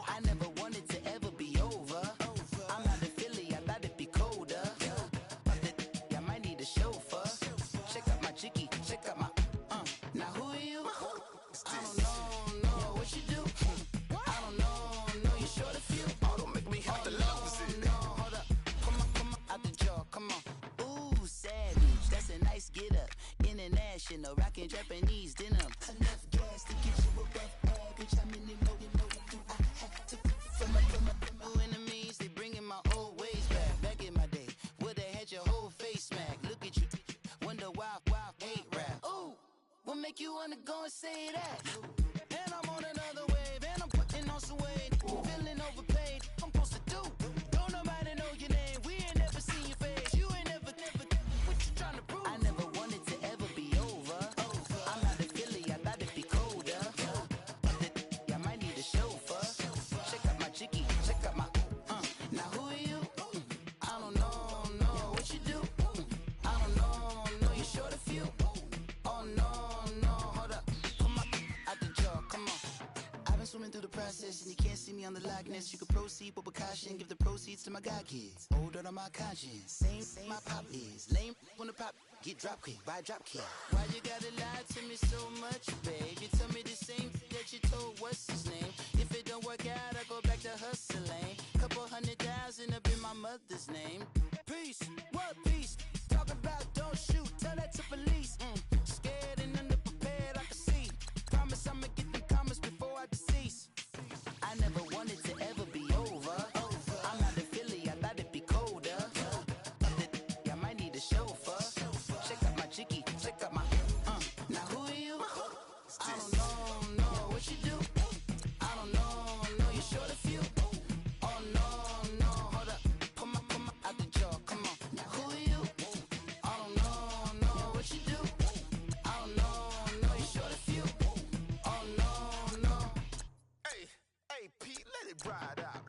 I never wanted to ever be over. I'm out of Philly, I thought it'd be colder. I might need a chauffeur. Check out my chicky, check out my now who are you? I don't know what you do. I don't know you short a few. Oh, don't make me have to lose it. No, hold up, come on, out the jaw, come on. Ooh, savage, that's a nice get up. International, rockin' Japanese denim. Enough gas to get you above average. I'm in the know you do. I have to from my enemies, they bringing my old ways back. Back in my day, would've had your whole face smacked. Look at you, wonder why hate rap. Ooh, what make you wanna go and say that? And I'm on another wave, and I'm putting on some weight. Feeling overpaid, I'm supposed to do. Don't nobody know your name, we ain't never seen your face. You ain't never, what you trying to prove? I never wanted to ever be over. I'm out of Philly, I thought it'd be colder. I might need a chauffeur. Check out my chicky, check out my now who are you? I don't know what you do. I don't know you short a few. Oh no, hold up, come on, out the jaw, come on. I've been swimming through the process and you can't see me on the Loch Ness. You can proceed with caution, give the proceeds to my god kids. Older on my conscience, same my pop is. Lame when the pop get drop quick, buy drop kick. Why you gotta lie to me so much, babe? You tell me the same that you told what's his name. If it don't work out, I go back to hustling. Couple 100,000 up in my mother's name. Peace, what peace? Talk about don't shoot, tell that to police. Scared and underprepared, I can see. Promise I'ma get the comments before I decease. I never wanted to ever be over. I'm out of Philly, I thought it'd be colder. I might need a chauffeur. Check out my chicky, check out my now who are you? I don't know what you do. I don't know you short a few. Oh no, hold up, come on, out the jaw, come on. Now who are you? I don't know what you do. I don't know you short a few. Oh no. Hey, Pete, let it ride out.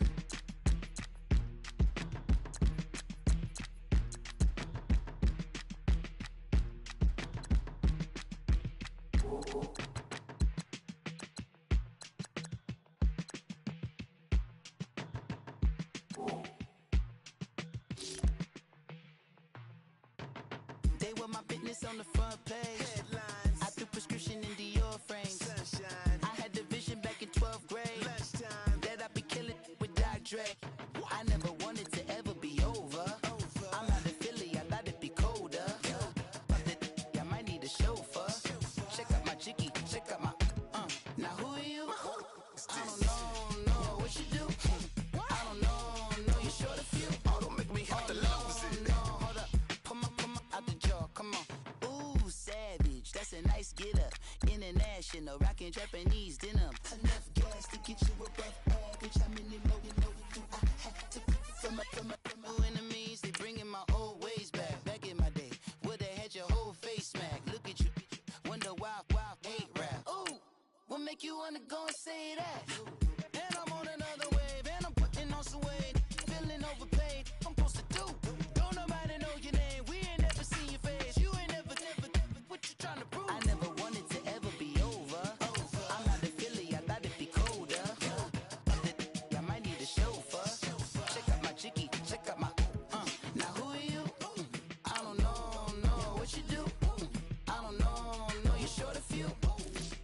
They were my business on the front page. Headlines. I threw prescription in Dior frames. Sunshine. I had the vision back in 12th grade. Lunchtime. That I'd be killing with Dr. Dre. I never wanted to ever be over. I'm out of Philly, I thought it'd be colder. I might need a chauffeur. Check out my chicky, check out my now who are you? I don't know what you do. I don't know you short a few. Oh, don't make me have to lose it. No, hold up, come on, out the jaw, come on. Ooh, savage, that's a nice get up. International, rockin' Japanese denim. Enough gas to get you above average. I'm in the know you do. I have to from my enemies, they bringing my old ways back. Back in my day, would've had your whole face smacked. Look at you, wonder why hate rap. Ooh, what make you wanna go and say that? And I'm on another wave, and I'm putting on some weight. Feeling overpaid, I'm supposed to do. Don't nobody know your name, we ain't never seen your face. You ain't never, what you trying to prove? I never wanted to ever be over. I'm out of Philly, I thought it'd be colder. I might need a chauffeur. Check out my chicky, check out my now who are you? I don't know what you do. I don't know you short a few.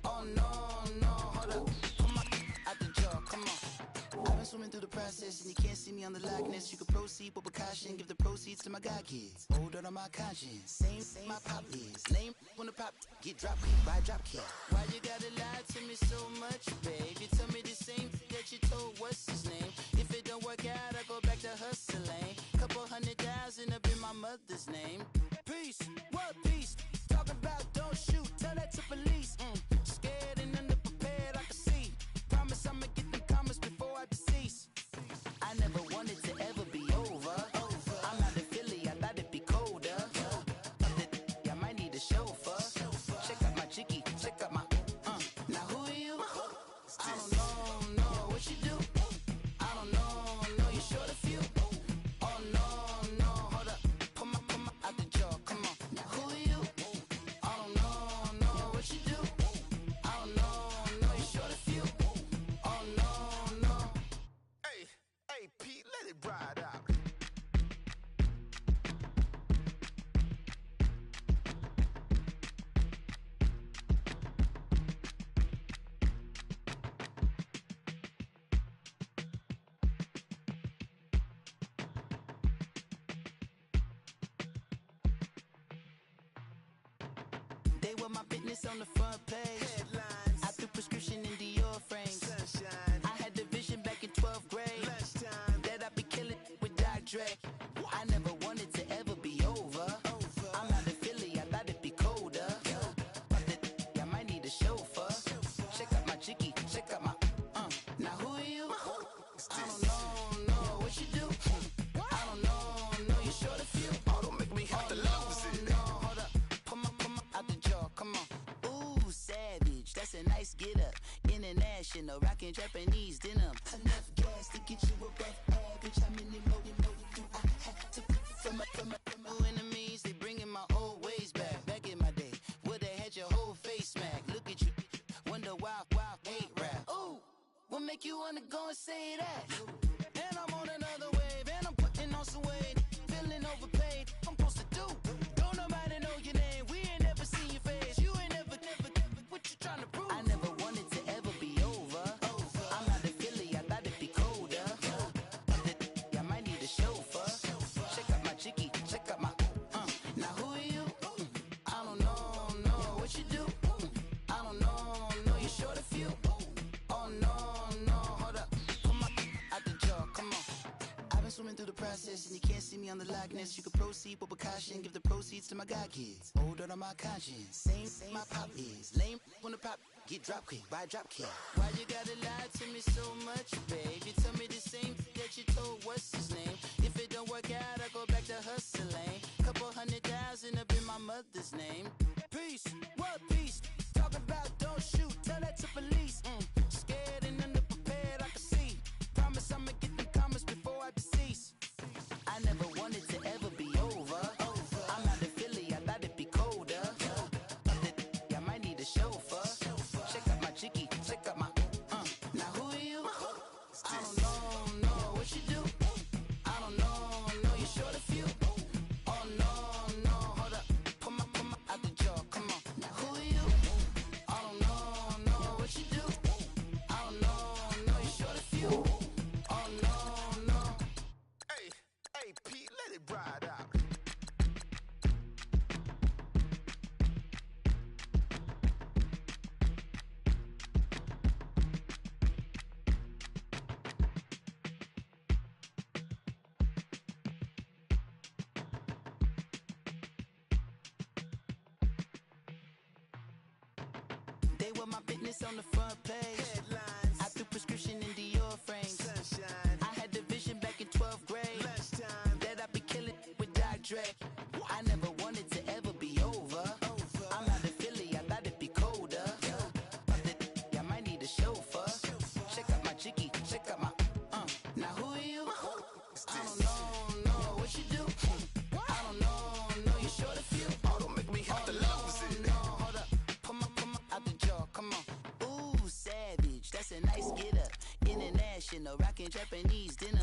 Oh no, hold up, come on, out the jaw, come on. I've been swimming through the process and you can't see me on the Loch Ness. You can proceed with caution, give the proceeds to my god kids. Older on my conscience, same my pop is. Lame when the pop get drop quick, buy drop kick. Why you gotta lie to me so much, babe? You tell me the same that you told what's his name. If it don't work out, I go back to hustling. Couple 100,000 up in my mother's name. Peace, what peace? Talk about don't shoot, tell that to police. Scared and underprepared, I can see. Promise I'ma get them comments before I decease. I never wanted to ever be over. I'm out of Philly, I thought it'd be colder. I might need a chauffeur. Check out my chicky, check out my now who are you? I don't know what you do. I don't know you short a few. Oh no, hold up, were my business on the front page. Headlines. I threw prescription in Dior frames. Sunshine. I had the vision back in 12th grade. Lunchtime. That I'd be killing with Dr. Dre. I never wanted to ever be over. I'm not a Philly, I thought it'd be colder. I might need a chauffeur. Check out my jiggy, check out my now who are you? I don't know what you do. I don't know you're short of few. Oh, don't make me have to lose it. No, hold up, come on, out the jaw, come on. Ooh, savage, that's a nice get up. International, rockin' Japanese denim. Enough gas to get you above average. How many more do I have to from my enemies? They bringing my old ways back. Back in my day, where they had your whole face smacked. Look at you, wonder why hate rap. Ooh, what make you wanna go and say that? And I'm on another wave, and I'm putting on some weight. Feeling overpaid, I'm supposed to do. Don't nobody know your name, we ain't never seen your face. You ain't never, what you trying to prove? I never wanted to ever be over. I'm not a Philly, I thought it'd be colder. I might need a chauffeur. Check out my jiggy, check out my now who are you? I don't know what you do. I don't know you're short of few. Oh no, hold up, come on, out the jaw, come on. I've been swimming through the process and you can't see me on the likeness. You can proceed with precaution, give the proceeds to my god kids. Hold on my conscience, same my pop is. Lame when the pop get drop kick by drop kick. Why you gotta lie to me so much, babe? You tell me the same that you told what's his name. If it don't work out, I go back to hustling. Couple 100,000 up in my mother's name. Peace, what peace? Talking about don't shoot, tell that to police. Scared and underprepared, I can see. Promise I'ma get them comments before I decease. I never wanted to ever be over. I'm not a Philly, I thought it'd be colder. I might need a chauffeur. Check out my jiggy, check out my now who are you? I don't know what you do. I don't know you're short of few. Oh no, hold up, come on, out the jaw, come on. Now who are you? I don't know what you do. I don't know you're short of few. Oh no. Hey, Pete, let it ride out. They were my business on the front page. Headlines. I threw prescription in Dior frames. Sunshine. I had the vision back in 12th grade. Lunchtime. That I'd be killing with Dr. Dre. I never wanted to ever be over. I'm not a Philly, I thought it'd be colder. I might need a chauffeur. Check out my jiggy, check out my now who are you? I don't know what you do. I don't know you're short of few. Oh, don't make me have to lose it. No, hold up, come on, out the jaw, come on. Ooh, savage, that's a nice get up. International, rockin' Japanese denim.